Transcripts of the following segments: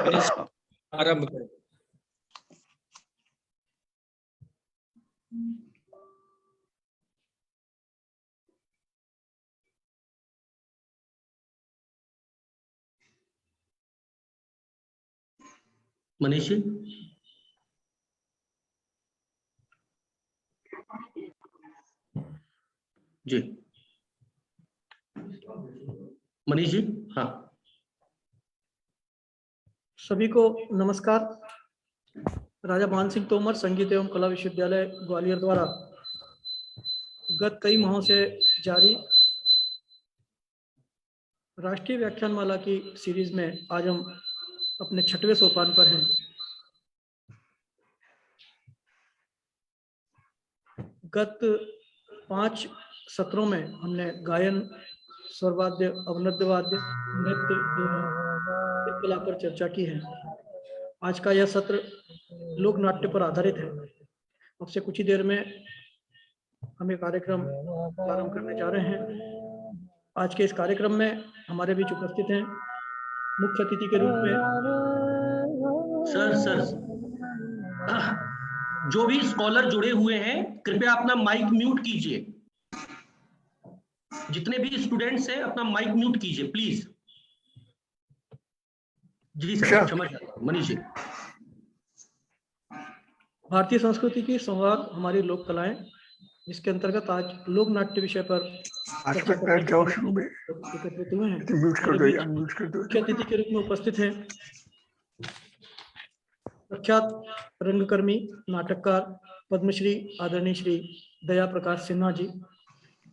आरंभ करें। मनीष जी, मनीष जी। हाँ, सभी को नमस्कार। राजा मानसिंह तोमर संगीत एवं कला विश्वविद्यालय ग्वालियर द्वारा गत कई माहों से जारी राष्ट्रीय व्याख्यानमाला की सीरीज में आज हम अपने 6वें सोपान पर हैं। गत 5 सत्रों में हमने गायन, स्वरवाद्य, अवनद्य वाद्य, नृत्य एवं कला पर चर्चा की है। आज का यह सत्र लोक नाट्य पर आधारित है। अब से कुछ ही देर में हम ये कार्यक्रम प्रारंभ करने जा रहे हैं। आज के इस कार्यक्रम में हमारे बीच उपस्थित हैं मुख्य अतिथि के रूप में सर जो भी स्कॉलर जुड़े हुए हैं कृपया अपना माइक म्यूट कीजिए। जितने भी स्टूडेंट्स हैं अपना माइक म्यूट कीजिए प्लीज। जी सर, क्षमा चाहता हूं। मनीष जी। भारतीय संस्कृति की संवाद हमारी लोक कलाएं, जिसके अंतर्गत आज लोक नाट्य विषय पर एकत्रित हुए हैं। मुख्य अतिथि के रूप में उपस्थित हैं प्रख्यात रंगकर्मी, नाटककार, पद्मश्री आदरणीय श्री दया प्रकाश सिन्हा जी।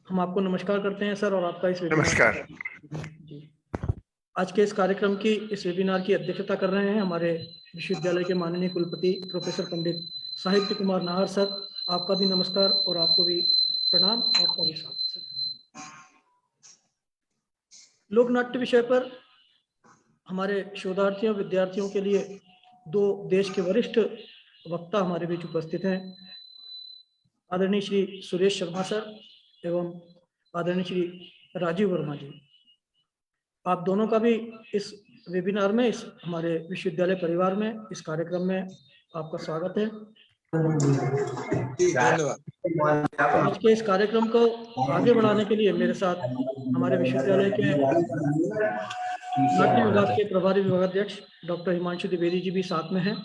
हम आपको नमस्कार करते हैं सर, और आपका इस नमस्कार जी। आज के इस कार्यक्रम की, इस वेबिनार की अध्यक्षता कर रहे हैं हमारे विश्वविद्यालय के माननीय कुलपति प्रोफेसर पंडित साहित्य कुमार नाहर सर। आपका भी नमस्कार और आपको भी प्रणाम। आपका भी स्वागत सर। लोक नाट्य विषय पर हमारे शोधार्थियों, विद्यार्थियों के लिए 2 देश के वरिष्ठ वक्ता हमारे बीच उपस्थित हैं, आदरणीय श्री सुरेश शर्मा सर एवं आदरणीय श्री राजीव वर्मा जी। आप दोनों का भी इस वेबिनार में, इस हमारे विश्वविद्यालय परिवार में, इस कार्यक्रम में आपका स्वागत है। आज के इस कार्यक्रम को आगे बढ़ाने के लिए मेरे साथ हमारे विश्वविद्यालय के नाट्य विभाग के प्रभारी विभागाध्यक्ष डॉक्टर हिमांशु द्विवेदी जी भी साथ में हैं।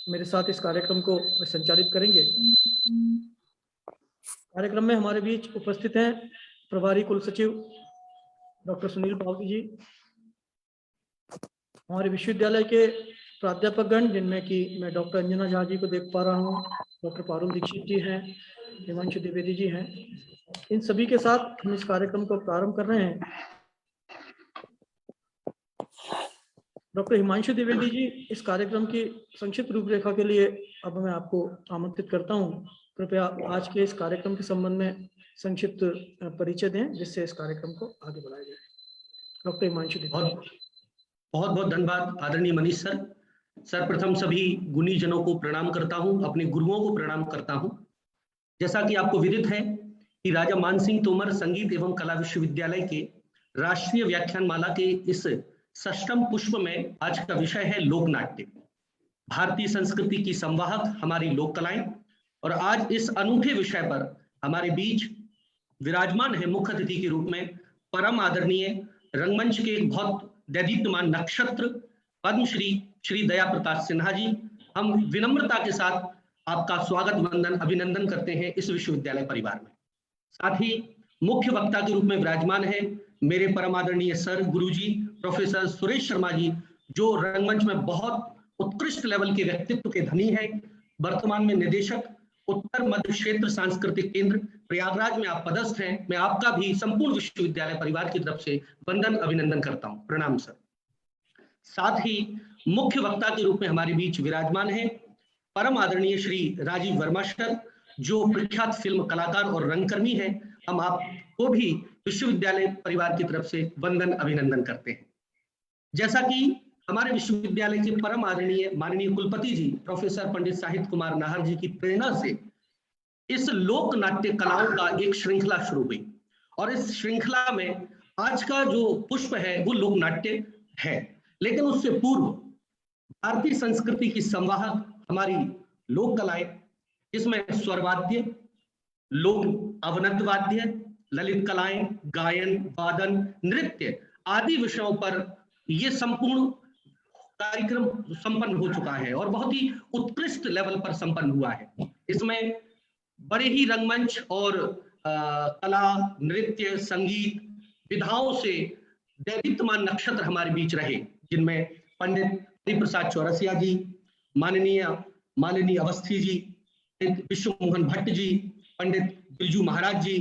मेरे साथ इस कार्यक्रम को संचालित करेंगे। कार्यक्रम में हमारे बीच उपस्थित हैं प्रभारी कुल सचिव डॉक्टर सुनील पावती जी, हमारे विश्वविद्यालय के प्राध्यापकगण, जिनमें कि मैं डॉक्टर अंजना झा जी को देख पा रहा हूँ, डॉक्टर पारुल दीक्षित जी हैं, हिमांशु द्विवेदी जी हैं। इन सभी के साथ हम इस कार्यक्रम को प्रारंभ कर रहे हैं। डॉक्टर हिमांशु द्विवेदी जी, इस कार्यक्रम की संक्षिप्त रूपरेखा के लिए अब मैं आपको आमंत्रित करता हूँ। कृपया आज के इस कार्यक्रम के संबंध में संक्षिप्त परिचय दें, जिससे इस कार्यक्रम को आगे बढ़ाया जाए। डॉक्टर हिमांशु द्विवेदी। बहुत बहुत धन्यवाद आदरणीय मनीष सर। सर्वप्रथम सभी गुणी जनों को प्रणाम करता हूं, अपने गुरुओं को प्रणाम करता हूं। जैसा कि आपको विदित है कि राजा मानसिंह तोमर संगीत एवं कला विश्वविद्यालय के राष्ट्रीय व्याख्यानमाला के इस 6वें पुष्प में आज का विषय है लोक नाट्य, भारतीय संस्कृति की संवाहक हमारी लोक कलाएं। और आज इस अनूठे विषय पर हमारे बीच विराजमान है मुख्य अतिथि के रूप में परम आदरणीय रंगमंच के एक बहुत दैदीप्यमान नक्षत्र पद्मश्री श्री दया प्रकाश सिन्हा जी। हम विनम्रता के साथ आपका स्वागत, वंदन, अभिनंदन करते हैं इस विश्वविद्यालय परिवार में। साथ ही मुख्य वक्ता के रूप में विराजमान है मेरे परम आदरणीय सर गुरुजी प्रोफेसर सुरेश शर्मा जी, जो रंगमंच में बहुत उत्कृष्ट लेवल के व्यक्तित्व के धनी है। वर्तमान में निदेशक उत्तर मध्य क्षेत्र सांस्कृतिक केंद्र प्रयागराज में आप पदस्थ हैं। मैं आपका भी संपूर्ण विश्वविद्यालय परिवार की तरफ से वंदन, अभिनंदन करता हूं। प्रणाम सर। साथ ही मुख्य वक्ता के रूप में हमारे बीच विराजमान है परम आदरणीय श्री राजीव वर्मा सर, जो प्रख्यात फिल्म कलाकार और रंगकर्मी हैं। हम आपको भी विश्वविद्यालय परिवार की तरफ से वंदन, अभिनंदन करते हैं। जैसा कि हमारे विश्वविद्यालय के परम आदरणीय माननीय कुलपति जी प्रोफेसर पंडित साहित्य कुमार नाहर जी की प्रेरणा से इस लोक नाट्य कलाओं का एक श्रृंखला शुरू हुई, और इस श्रृंखला में आज का जो पुष्प है वो लोक नाट्य है। लेकिन उससे पूर्व भारतीय संस्कृति की संवाहक हमारी लोक कलाएं, जिसमें स्वर वाद्य, लोक अवनद वाद्य, ललित कलाएं, गायन, वादन, नृत्य आदि विषयों पर यह संपूर्ण कार्यक्रम संपन्न हो चुका है और बहुत ही उत्कृष्ट लेवल पर संपन्न हुआ है। इसमें बड़े ही रंगमंच और कला, नृत्य, संगीत विधाओं से दैदीप्यमान नक्षत्र हमारे बीच रहे, जिनमें पंडित हरिप्रसाद चौरसिया जी, माननीय अवस्थी जी, पंडित विश्व मोहन भट्ट जी, पंडित बिरजू महाराज जी,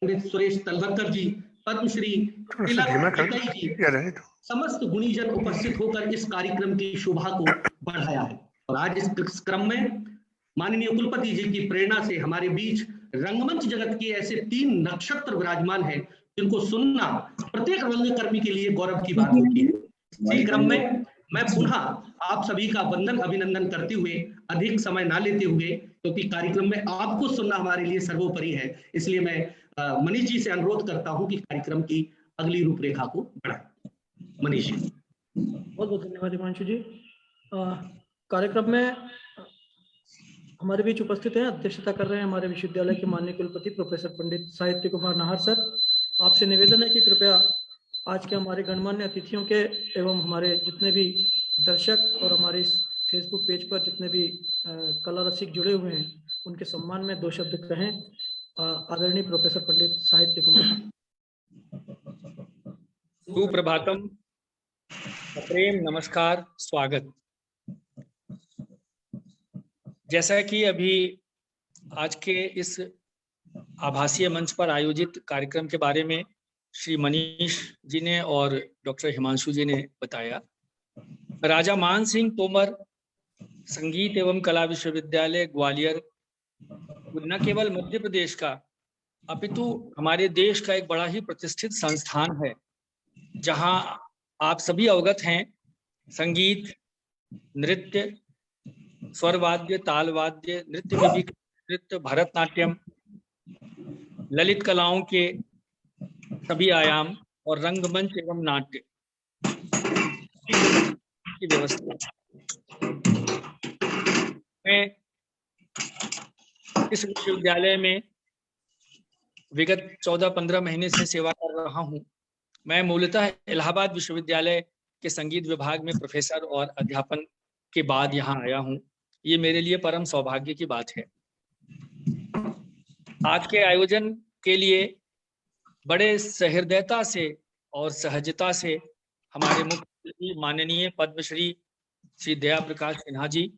पंडित सुरेश तलवलकर जी, पद्मश्री जी, समस्त गुणीजन उपस्थित होकर इस कार्यक्रम की शोभा को बढ़ाया है। और आज इस क्रम में माननीय कुलपति जी की प्रेरणा से हमारे बीच रंगमंच जगत के ऐसे 3 नक्षत्र विराजमान हैं, जिनको सुनना प्रत्येक रंगकर्मी के लिए गौरव की बात होती है। इसी क्रम में मैं पुनः आप सभी का वंदन अभिनंदन करते हुए अधिक समय ना लेते हुए, क्योंकि कार्यक्रम में आपको सुनना हमारे लिए सर्वोपरि है, इसलिए मैं मनीष जी से अनुरोध करता हूं कि कार्यक्रम की अगली रूपरेखा को बढ़ाएं। मनीष जी। बहुत बहुत धन्यवाद हिमांशु जी। कार्यक्रम में हमारे बीच उपस्थित हैं, अध्यक्षता कर रहे हैं हमारे विश्वविद्यालय के माननीय कुलपति प्रोफेसर पंडित साहित्य कुमार नाहर सर। आपसे निवेदन है कि कृपया आज के हमारे गणमान्य अतिथियों के एवं हमारे जितने भी दर्शक और हमारे इस फेसबुक पेज पर जितने भी कला रसिक जुड़े हुए हैं, उनके सम्मान में 2 शब्द कहें। आदरणीय प्रोफेसर पंडित साहित्य कुमार। सुप्रभातम, प्रेम नमस्कार, स्वागत। जैसा कि अभी आज के इस आभासीय मंच पर आयोजित कार्यक्रम के बारे में श्री मनीष जी ने और डॉक्टर हिमांशु जी ने बताया, राजा मान सिंह तोमर संगीत एवं कला विश्वविद्यालय ग्वालियर न केवल मध्य प्रदेश का अपितु हमारे देश का एक बड़ा ही प्रतिष्ठित संस्थान है, जहां आप सभी अवगत हैं संगीत, नृत्य, स्वर वाद्य, ताल वाद्य, नृत्य में भी नृत्य, भरतनाट्यम, ललित कलाओं के सभी आयाम और रंगमंच एवं नाट्य की व्यवस्था। मैं इस विश्वविद्यालय में विगत 14-15 महीने से सेवा कर रहा हूं। मैं मूलतः इलाहाबाद विश्वविद्यालय के संगीत विभाग में प्रोफेसर और अध्यापन के बाद यहाँ आया हूँ। ये मेरे लिए परम सौभाग्य की बात है। आज के आयोजन के लिए बड़े सहृदयता से और सहजता से हमारे मुख्य माननीय पद्मश्री श्री दया प्रकाश सिन्हा जी,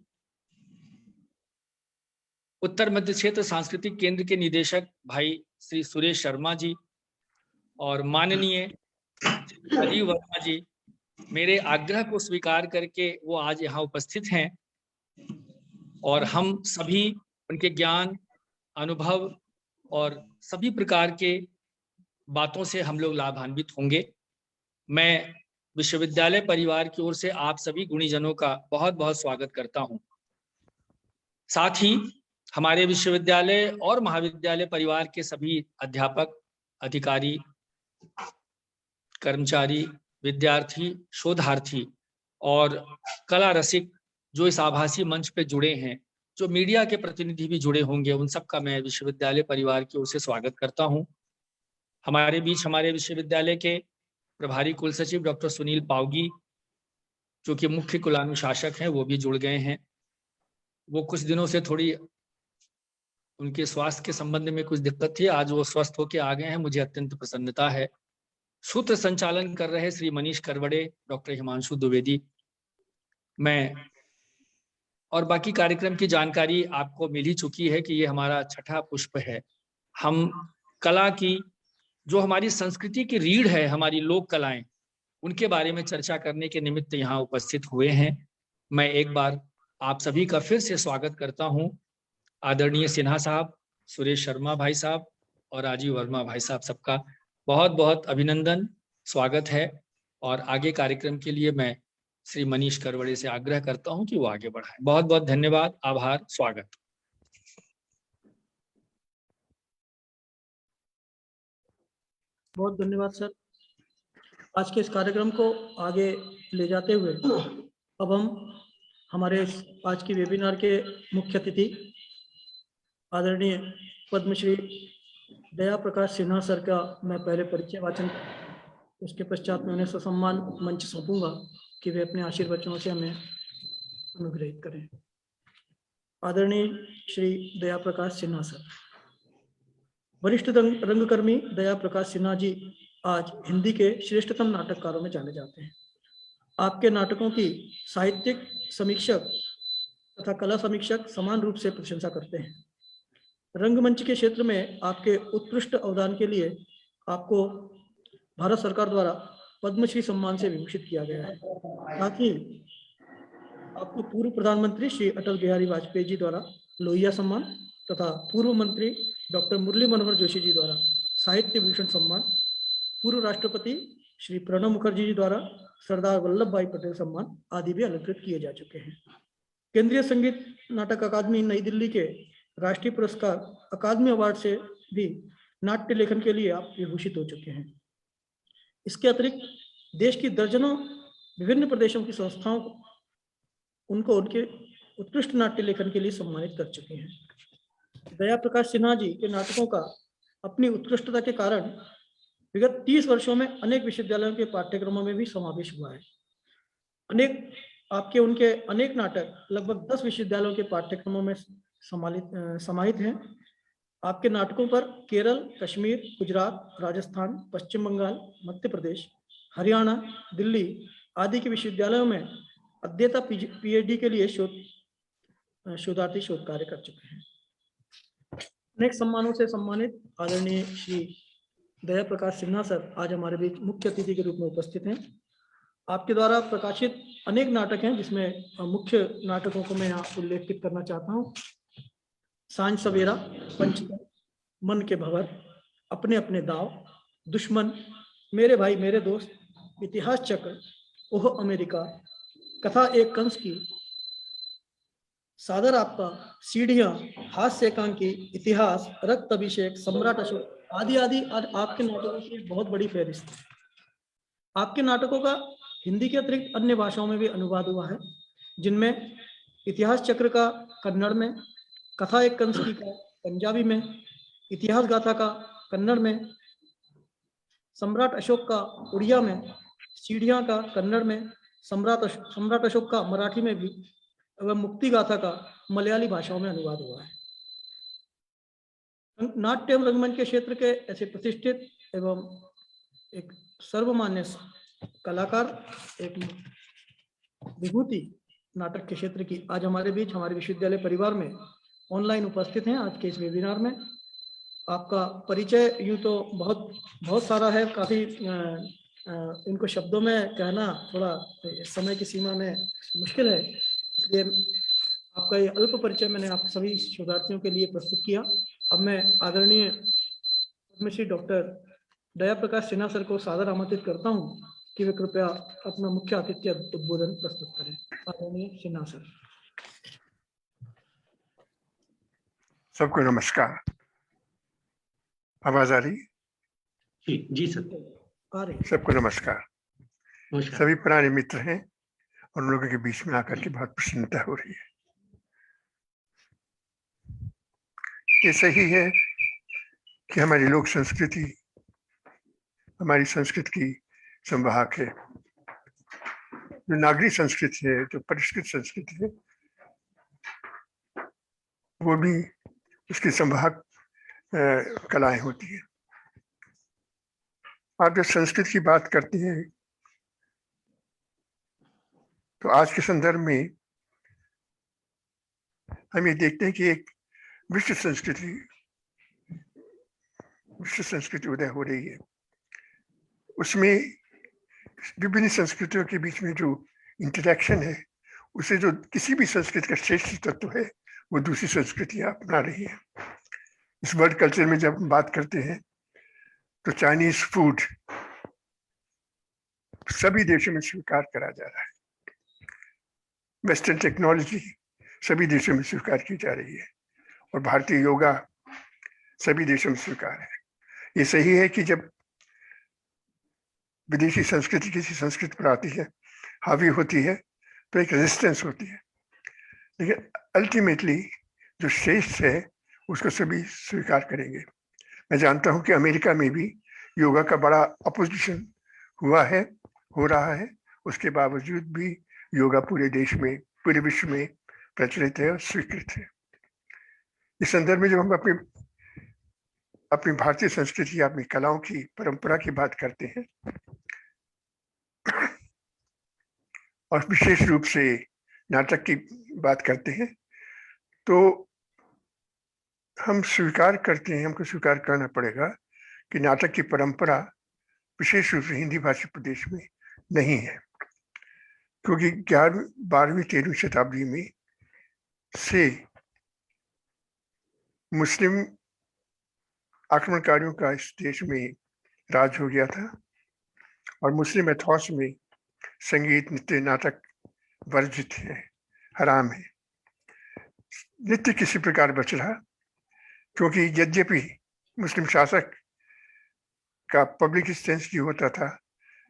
उत्तर मध्य क्षेत्र सांस्कृतिक केंद्र के निदेशक भाई श्री सुरेश शर्मा जी और माननीय राजीव वर्मा जी मेरे आग्रह को स्वीकार करके वो आज यहाँ उपस्थित हैं और हम सभी उनके ज्ञान, अनुभव और सभी प्रकार के बातों से हम लोग लाभान्वित होंगे। मैं विश्वविद्यालय परिवार की ओर से आप सभी गुणीजनों का बहुत बहुत स्वागत करता हूं। साथ ही हमारे विश्वविद्यालय और महाविद्यालय परिवार के सभी अध्यापक, अधिकारी, कर्मचारी, विद्यार्थी, शोधार्थी और कला रसिक जो इस आभासी मंच पे जुड़े हैं, जो मीडिया के प्रतिनिधि भी जुड़े होंगे, उन सबका मैं विश्वविद्यालय परिवार की ओर से स्वागत करता हूं। हमारे बीच हमारे विश्वविद्यालय के प्रभारी कुलसचिव डॉक्टर सुनील पावगी, जो कि मुख्य कुलानुशासक हैं, वो भी जुड़ गए हैं। वो कुछ दिनों से थोड़ी उनके स्वास्थ्य के संबंध में कुछ दिक्कत थी, आज वो स्वस्थ होकर आ गए हैं, मुझे अत्यंत प्रसन्नता है। सूत्र संचालन कर रहे श्री मनीष करवड़े, डॉक्टर हिमांशु द्विवेदी, मैं और बाकी कार्यक्रम की जानकारी आपको मिल ही चुकी है कि ये हमारा छठा पुष्प है। हम कला की, जो हमारी संस्कृति की रीढ़ है, हमारी लोक कलाएं, उनके बारे में चर्चा करने के निमित्त यहाँ उपस्थित हुए हैं। मैं एक बार आप सभी का फिर से स्वागत करता हूँ। आदरणीय सिन्हा साहब, सुरेश शर्मा भाई साहब और राजीव वर्मा भाई साहब, सबका बहुत बहुत अभिनंदन, स्वागत है। और आगे कार्यक्रम के लिए मैं श्री मनीष करवड़े से आग्रह करता हूं कि वो आगे बढ़ाएं। बहुत बहुत धन्यवाद, आभार, स्वागत। बहुत धन्यवाद सर। आज के इस कार्यक्रम को आगे ले जाते हुए अब हम हमारे आज की वेबिनार के मुख्य अतिथि आदरणीय पद्मश्री दया प्रकाश सिन्हा सर का मैं पहले परिचय वाचन, उसके पश्चात मैं उन्हें ससम्मान मंच सौंपूंगा कि वे अपने आशीर्वचनों से हमें अनुग्रहित करें। आदरणीय श्री दया प्रकाश सिन्हा सर। वरिष्ठ रंगकर्मी दया प्रकाश सिन्हा जी आज हिंदी के श्रेष्ठतम नाटककारों में जाने जाते हैं। आपके नाटकों की साहित्यिक समीक्षक तथा कला समीक्षक समान रूप से प्रशंसा करते हैं। रंगमंच के क्षेत्र में आपके उत्कृष्ट अवदान के लिए आपको भारत सरकार द्वारा पद्मश्री सम्मान से विभूषित किया गया है। साथ ही आपको पूर्व प्रधानमंत्री श्री अटल बिहारी वाजपेयी जी द्वारा लोहिया सम्मान तथा पूर्व मंत्री डॉक्टर मुरली मनोहर जोशी जी द्वारा साहित्य भूषण सम्मान, पूर्व राष्ट्रपति श्री प्रणब मुखर्जी जी द्वारा सरदार वल्लभ भाई पटेल सम्मान आदि भी अलंकृत किए जा चुके हैं। केंद्रीय संगीत नाटक अकादमी नई दिल्ली के राष्ट्रीय पुरस्कार अकादमी अवार्ड से भी नाट्य लेखन के लिए आप विभूषित हो चुके हैं। इसके अतिरिक्त देश की दर्जनों विभिन्न प्रदेशों की संस्थाओं उनको उनके उत्कृष्ट नाट्य लेखन के लिए सम्मानित कर चुके हैं। दया प्रकाश सिन्हा जी के नाटकों का अपनी उत्कृष्टता के कारण विगत 30 वर्षों में अनेक विश्वविद्यालयों के पाठ्यक्रमों में भी समावेश हुआ है। उनके अनेक नाटक लगभग 10 विश्वविद्यालयों के पाठ्यक्रमों में समाहित हैं। आपके नाटकों पर केरल, कश्मीर, गुजरात, राजस्थान, पश्चिम बंगाल, मध्य प्रदेश, हरियाणा, दिल्ली आदि के विश्वविद्यालयों में अध्येता पीएचडी के लिए शोधार्थी शोध कार्य कर चुके हैं। अनेक सम्मानों से सम्मानित आदरणीय श्री दया प्रकाश सिन्हा सर आज हमारे बीच मुख्य अतिथि के रूप में उपस्थित हैं। आपके द्वारा प्रकाशित अनेक नाटक हैं, जिसमें मुख्य नाटकों को मैं यहाँ उल्लेखित करना चाहता हूँ। सांझ सवेरा, पंचतंत्र, मन के भंवर, अपने अपने दाव, दुश्मन, मेरे भाई मेरे दोस्त, इतिहास चक्र, ओह अमेरिका, कथा एक कंस की, सादर आपका, सीढ़ियां, हास्य एकांकी, इतिहास, रक्त अभिषेक, सम्राट अशोक आदि आदि आपके नाटकों की बहुत बड़ी फहरिस्त है। आपके नाटकों का हिंदी के अतिरिक्त अन्य भाषाओं में भी अनुवाद हुआ है, जिनमें इतिहास चक्र का कन्नड़ में, कथा एक कंस की का पंजाबी में, इतिहास गाथा का कन्नड़ में, सम्राट अशोक का उड़िया में, सीढ़ियां का कन्नड़ में, सम्राट अशोक का मराठी में भी एवं मुक्ति गाथा का मलयाली भाषाओं में अनुवाद हुआ है। नाट्य एवं रंगमंच के क्षेत्र के ऐसे प्रतिष्ठित एवं एक सर्वमान्य कलाकार, एक विभूति नाटक के क्षेत्र की आज हमारे बीच हमारे विश्वविद्यालय परिवार में ऑनलाइन उपस्थित हैं। आज के इस वेबिनार में आपका परिचय यूं तो बहुत सारा है, काफ़ी इनको शब्दों में कहना थोड़ा समय की सीमा में मुश्किल है, इसलिए आपका ये अल्प परिचय मैंने आप सभी शोधार्थियों के लिए प्रस्तुत किया। अब मैं आदरणीय पद्मश्री डॉक्टर दया प्रकाश सिन्हा सर को सादर आमंत्रित करता हूं कि वे कृपया अपना मुख्य आतिथ्य उद्बोधन प्रस्तुत करें। आदरणीय सिन्हा सर। सबको नमस्कार। आवाज आ रही? जी सर, आ रही। सबको नमस्कार। सभी पुराने मित्र हैं और उन लोगों के बीच में आकर के बहुत प्रसन्नता हो रही है। ये सही है कि हमारी लोक संस्कृति हमारी संस्कृति की संवाहक है। जो नागरिक संस्कृति है, जो परिष्कृत संस्कृति है, वो भी उसकी संवाहक कलाएं होती है। आप जब संस्कृत की बात करते हैं तो आज के संदर्भ में हम ये देखते हैं कि एक विश्व संस्कृति उदय हो रही है। उसमें विभिन्न संस्कृतियों के बीच में जो इंटरेक्शन है, उसे जो किसी भी संस्कृति का श्रेष्ठ तत्व है, वो दूसरी संस्कृतियां अपना रही है। इस वर्ल्ड कल्चर में जब हम बात करते हैं तो चाइनीज फूड सभी देशों में स्वीकार करा जा रहा है। वेस्टर्न टेक्नोलॉजी सभी देशों में स्वीकार की जा रही है और भारतीय योगा सभी देशों में स्वीकार है। ये सही है कि जब विदेशी संस्कृति किसी संस्कृति पर आती है, हावी होती है, तो एक रेजिस्टेंस होती है, लेकिन अल्टीमेटली जो श्रेष्ठ है उसको सभी स्वीकार करेंगे। मैं जानता हूं कि अमेरिका में भी योगा का बड़ा अपोजिशन हुआ है, हो रहा है, उसके बावजूद भी योगा पूरे देश में, पूरे विश्व में प्रचलित है और स्वीकृत है। इस संदर्भ में जब हम अपनी भारतीय संस्कृति, अपनी कलाओं की परंपरा की बात करते हैं और विशेष रूप से नाटक की बात करते हैं, तो हम स्वीकार करते हैं, हमको स्वीकार करना पड़ेगा कि नाटक की परंपरा विशेष रूप से हिंदी भाषी प्रदेश में नहीं है, क्योंकि 11वीं 12वीं 13वीं शताब्दी में से मुस्लिम आक्रमणकारियों का इस देश में राज हो गया था और मुस्लिम एथॉस में संगीत, नृत्य, नाटक वर्जित है, हराम है। नृत्य किसी प्रकार बच रहा, क्योंकि यद्यपि मुस्लिम शासक का पब्लिक स्टेंस ये होता था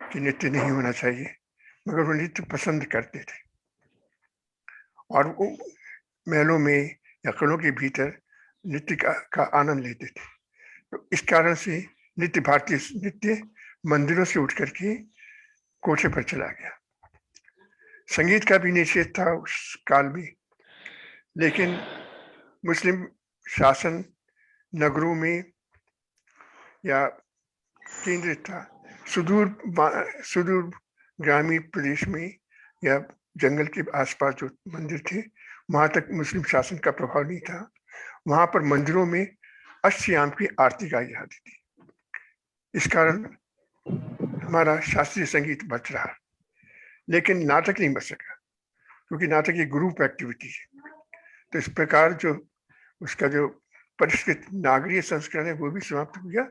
कि नृत्य नहीं होना चाहिए, मगर वो नृत्य पसंद करते थे और वो महलों में या किलों के भीतर नृत्य का आनंद लेते थे। तो इस कारण से भारतीय नृत्य मंदिरों से उठ करके कोठे पर चला गया। संगीत का भी निषेध था उस काल में, लेकिन मुस्लिम शासन नगरों में या केंद्रित था। सुदूर ग्रामीण प्रदेश में या जंगल के आसपास जो मंदिर थे, वहां तक मुस्लिम शासन का प्रभाव नहीं था। वहां पर मंदिरों में अष्टयाम की आरती गाई जाती थी। इस कारण हमारा शास्त्रीय संगीत बच रहा, लेकिन नाटक नहीं बच सका, क्योंकि नाटक एक ग्रुप एक्टिविटी है। तो इस प्रकार जो उसका जो परिष्कृत नागरीय संस्करण है वो भी समाप्त हो गया,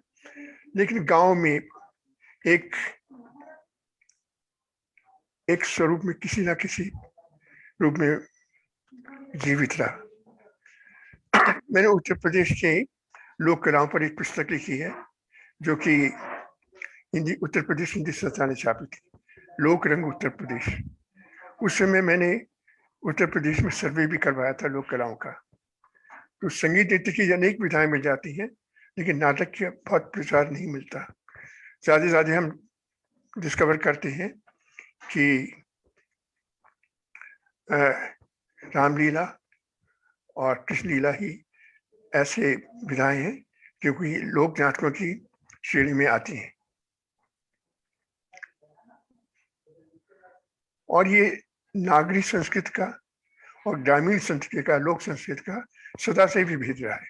लेकिन गांव में एक स्वरूप में किसी ना किसी रूप में जीवित रहा। मैंने उत्तर प्रदेश के लोक कलाओं पर एक पुस्तक लिखी है, जो कि उत्तर प्रदेश हिंदी संस्था ने छापी थी, लोक रंग उत्तर प्रदेश। उस समय मैंने उत्तर प्रदेश में सर्वे भी करवाया था लोक कलाओं का। तो संगीत नृत्य की अनेक विधाएं मिल जाती हैं, लेकिन नाटक का बहुत प्रचार नहीं मिलता। ज्यादा से ज्यादा हम डिस्कवर करते हैं कि रामलीला और कृष्ण लीला ही ऐसे विधाएं हैं जो कि लोक नाटकों की श्रेणी में आती हैं। और ये नागरिक संस्कृत का और ग्रामीण संस्कृति का, लोक संस्कृत का सदा से भी भेज रहा है,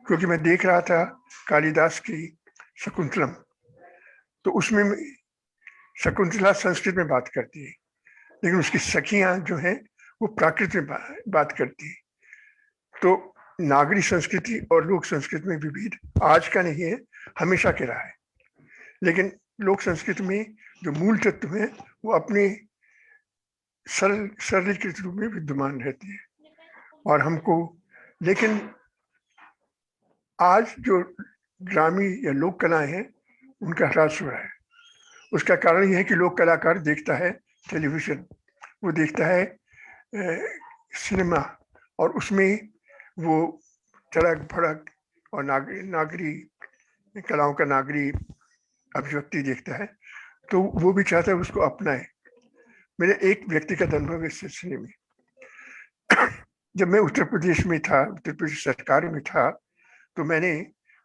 क्योंकि मैं देख रहा था कालिदास की शकुंतलम, तो उसमें शकुंतला संस्कृत में बात करती है, लेकिन उसकी सखियां जो हैं वो प्राकृत में बात करती है। तो नागरिक संस्कृति और लोक संस्कृति में विभेद आज का नहीं है, हमेशा के रहा है। लेकिन लोक संस्कृति में जो मूल तत्व है वो अपने सरलीकृत रूप में विद्यमान रहती है और हमको, लेकिन आज जो ग्रामीण या लोक कलाएं हैं उनका ह्रास हो रहा है। उसका कारण यह है कि लोक कलाकार देखता है टेलीविजन, वो देखता है सिनेमा, और उसमें वो तड़क भड़क और नागरी कलाओं का नागरी अभिव्यक्ति देखता है, तो वो भी चाहता है उसको अपनाए। मेरे एक व्यक्तिगत अनुभव इस सिलसिले में, जब मैं उत्तर प्रदेश में था, उत्तर प्रदेश सरकार में था, तो मैंने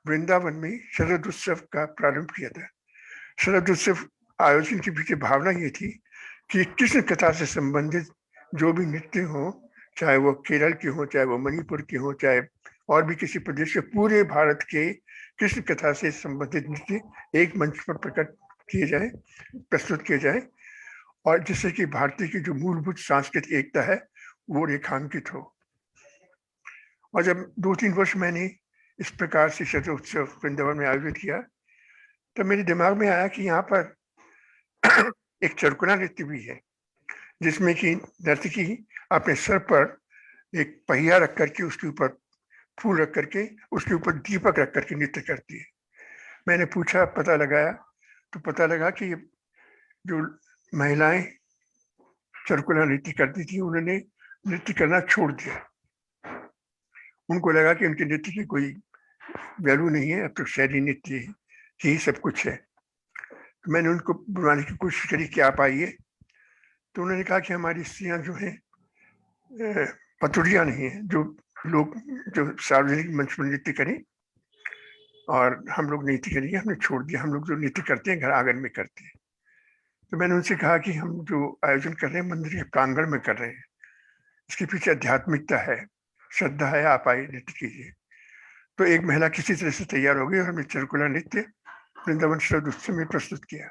वृंदावन में शरद उत्सव का प्रारंभ किया था। शरद उत्सव आयोजन के पीछे भावना ये थी कि कृष्ण कथा से संबंधित जो भी नृत्य हो, चाहे वो केरल के हो, चाहे वो मणिपुर के हो, चाहे और भी किसी प्रदेश के, पूरे भारत के कृष्ण कथा से संबंधित नृत्य एक मंच पर प्रकट किए जाए, प्रस्तुत किए जाए, और जिससे कि भारतीय की जो मूलभूत सांस्कृतिक एकता है वो रेखांकित हो। और जब 2-3 वर्ष मैंने इस प्रकार से शरद उत्सव वृंदावन में आयोजित किया, तो मेरे दिमाग में आया कि यहाँ पर एक चरकुना नृत्य भी है, जिसमें कि नर्तकी अपने सर पर एक पहिया रख करके, उसके ऊपर फूल रख करके, उसके ऊपर दीपक रख करके नृत्य करती है। मैंने पूछा, पता लगाया, तो पता लगा कि जो महिलाएं चरकुला नृत्य करती थी, उन्होंने नृत्य करना छोड़ दिया। उनको लगा कि उनके नृत्य की कोई वैल्यू नहीं है, अब तो शहरी नृत्य ही सब कुछ है। तो मैंने उनको बुलाने की कोशिश करी कि आप आइए, तो उन्होंने कहा कि हमारी स्त्रियां जो हैं पतुड़ियाँ नहीं है जो सार्वजनिक मंच पर नृत्य करें, और हम लोग नृत्य करेंगे, हमने छोड़ दिया, हम लोग जो नृत्य करते हैं घर आंगन में करते हैं। तो मैंने उनसे कहा कि हम जो आयोजन कर रहे हैं मंदिर के प्रांगण में कर रहे हैं, इसके पीछे आध्यात्मिकता है, श्रद्धा है, आप आइए नृत्य कीजिए। तो एक महिला किसी तरह से तैयार हो गई और हमने चरकुला नृत्य वृंदावन शरद उत्सव में प्रस्तुत किया।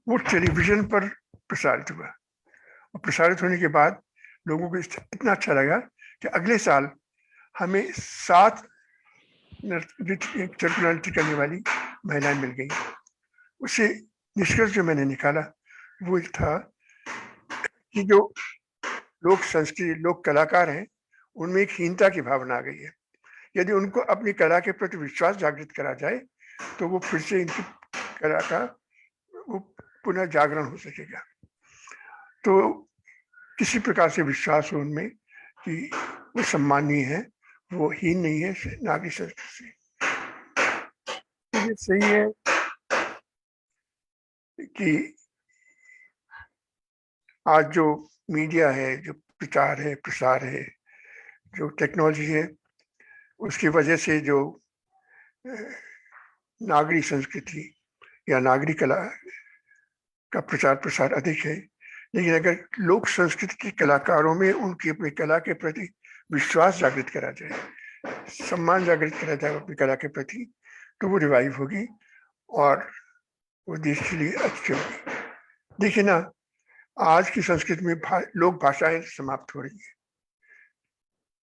वो टेलीविजन पर प्रसारित हुआ, और प्रसारित होने के बाद लोगों को इतना अच्छा लगा कि अगले साल हमें 7 चरकुला नृत्य करने वाली महिलाएं मिल गई। उससे निष्कर्ष जो मैंने निकाला वो था कि जो लोक संस्कृति, लोक कलाकार हैं, उनमें एक हीनता की भावना आ गई है। यदि उनको अपनी कला के प्रति विश्वास जागृत करा जाए तो वो फिर से इनकी कला का वो पुनः जागरण हो सकेगा। तो किसी प्रकार से विश्वास हो उनमें कि वो सम्माननीय है, वो हीन नहीं है नागरिक संस्कृति से। ये सही है कि आज जो मीडिया है, जो प्रचार है, प्रसार है, जो टेक्नोलॉजी है, उसकी वजह से जो नागरिक संस्कृति या नागरिक कला का प्रचार प्रसार अधिक है। लेकिन अगर लोक संस्कृति के कलाकारों में उनकी अपनी कला के प्रति विश्वास जागृत करा जाए, सम्मान जागृत करा जाए अपनी कला के प्रति, तो वो रिवाइव होगी और वो देश के लिए अच्छी होगी। देखिए ना, आज की संस्कृति में लोक भाषाएं समाप्त हो रही है।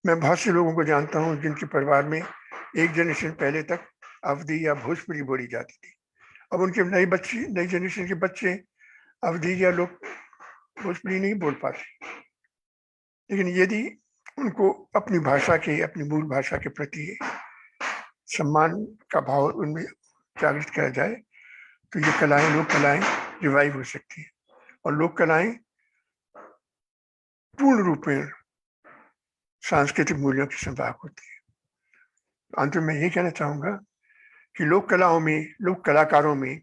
मैं बहुत से लोगों को जानता हूं जिनके परिवार में एक जनरेशन पहले तक अवधी या भोजपुरी बोली जाती थी। अब उनके नई जनरेशन के बच्चे अवधी या लोग भोजपुरी नहीं बोल पाते। लेकिन यदि उनको अपनी भाषा के, अपनी मूल भाषा के प्रति सम्मान का भाव उनमें जागृत किया जाए तो ये कलाएं, लोक कलाएं रिवाइव हो सकती है। और लोक कलाएं पूर्ण रूप में सांस्कृतिक मूल्यों की संवाहक होती है। अंत में यही कहना चाहूंगा कि लोक कलाओं में, लोक कलाकारों में,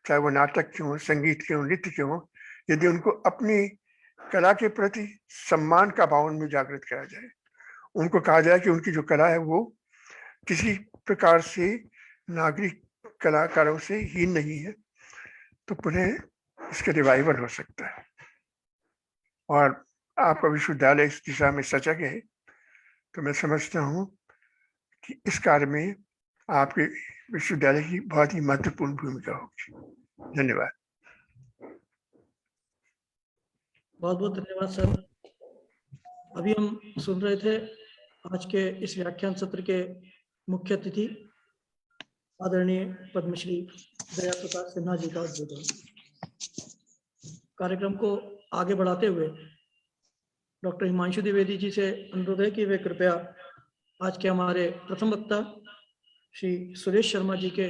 चाहे वो नाटक के हों, संगीत के हों, नृत्य के हों, यदि उनको अपनी कला के प्रति सम्मान का भाव उनमें जागृत करा जाए, उनको कहा जाए कि उनकी जो कला है वो किसी प्रकार से नागरिक कलाकारों से हीन नहीं है, तो पुनः इसका रिवाइवल हो सकता है। और आपका विश्वविद्यालय इस दिशा में सजग है, तो मैं समझता हूँ कि इस कार्य में आपके विश्वविद्यालय की बहुत ही महत्वपूर्ण भूमिका होगी। धन्यवाद। बहुत बहुत धन्यवाद सर। अभी हम सुन रहे थे आज के इस व्याख्यान सत्र के मुख्य अतिथि आदरणीय पद्मश्री दया प्रकाश सिन्हा जी का उद्बोधन। कार्यक्रम को आगे बढ़ाते हुए डॉक्टर हिमांशु द्विवेदी जी से अनुरोध है कि वे कृपया आज के हमारे प्रथम वक्ता श्री सुरेश शर्मा जी के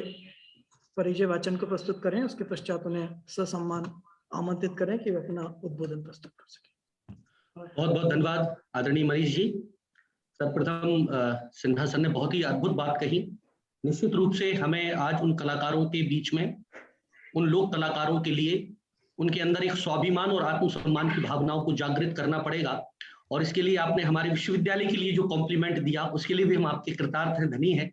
परिचय वाचन को प्रस्तुत करें। उसके पश्चात उन्हें ससम्मान आमंत्रित करें कि वे अपना उद्बोधन प्रस्तुत कर सकें। बहुत बहुत धन्यवाद आदरणीय मनीष जी। सर्वप्रथम सिन्हा सर ने बहुत ही अद्भुत बात कही। निश्चित रूप से हमें आज उन कलाकारों के बीच में, उन लोक कलाकारों के लिए उनके अंदर एक स्वाभिमान और आत्मसम्मान की भावनाओं को जागृत करना पड़ेगा। और इसके लिए आपने हमारे विश्वविद्यालय के लिए जो कॉम्प्लीमेंट दिया उसके लिए भी हम आपके कृतार्थ धनी हैं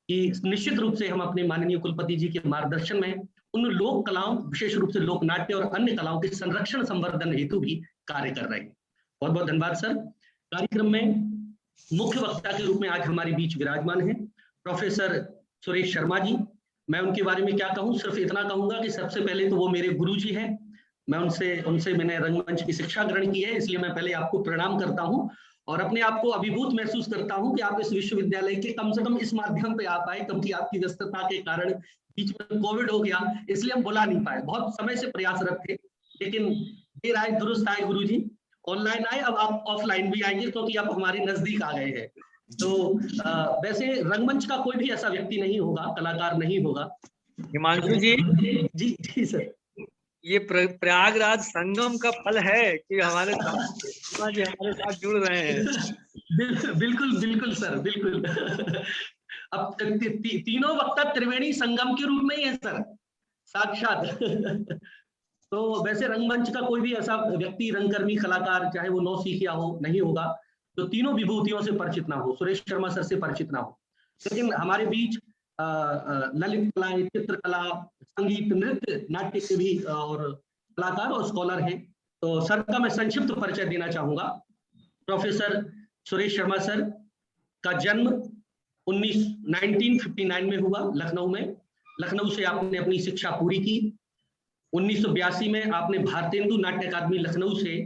कि निश्चित रूप से हम अपने माननीय कुलपति जी के मार्गदर्शन में उन लोक कलाओं, विशेष रूप से लोक नाट्य और अन्य कलाओं के संरक्षण संवर्धन हेतु भी कार्य कर रहे हैं। बहुत बहुत धन्यवाद सर। कार्यक्रम में मुख्य वक्ता के रूप में आज हमारे बीच विराजमान है प्रोफेसर सुरेश शर्मा जी। मैं उनके बारे में क्या कहूँ, सिर्फ इतना कहूंगा कि सबसे पहले तो वो मेरे गुरु जी हैं। मैं उनसे मैंने रंगमंच की शिक्षा ग्रहण की है, इसलिए मैं पहले आपको प्रणाम करता हूं और अपने आप को अभिभूत महसूस करता हूं कि आप इस विश्वविद्यालय के कम से कम इस माध्यम पे आ पाए, क्योंकि आपकी व्यस्तता के कारण बीच में कोविड हो गया, इसलिए हम बुला नहीं पाए। बहुत समय से प्रयासरत थे, लेकिन देर आए दुरुस्त आए गुरु जी। ऑनलाइन आए, अब आप ऑफलाइन भी आएंगे क्योंकि आप हमारे नजदीक आ गए हैं। तो वैसे रंगमंच का कोई भी ऐसा व्यक्ति नहीं होगा, कलाकार नहीं होगा। हिमांशु जी जी सर। ये प्रयागराज संगम का फल है कि हमारे साथ जुड़ रहे हैं। बिल्कुल बिल्कुल सर, बिल्कुल। अब तीनों वक्ता त्रिवेणी संगम के रूप में ही है सर, साक्षात। तो वैसे रंगमंच का कोई भी ऐसा व्यक्ति, रंगकर्मी, कलाकार, चाहे वो नौसिखिया हो, नहीं होगा तो तीनों विभूतियों से परिचित ना हो, सुरेश शर्मा सर से परिचित ना हो। लेकिन हमारे बीच ललित कलाएं, चित्रकला, संगीत, नृत्य, नाट्य के भी और कलाकार और स्कॉलर हैं। तो सर का मैं संक्षिप्त परिचय देना चाहूंगा। प्रोफेसर सुरेश शर्मा सर का जन्म 1959 में हुआ लखनऊ में। लखनऊ से आपने अपनी शिक्षा पूरी की। 1982 में आपने भारतेंदु नाट्य अकादमी लखनऊ से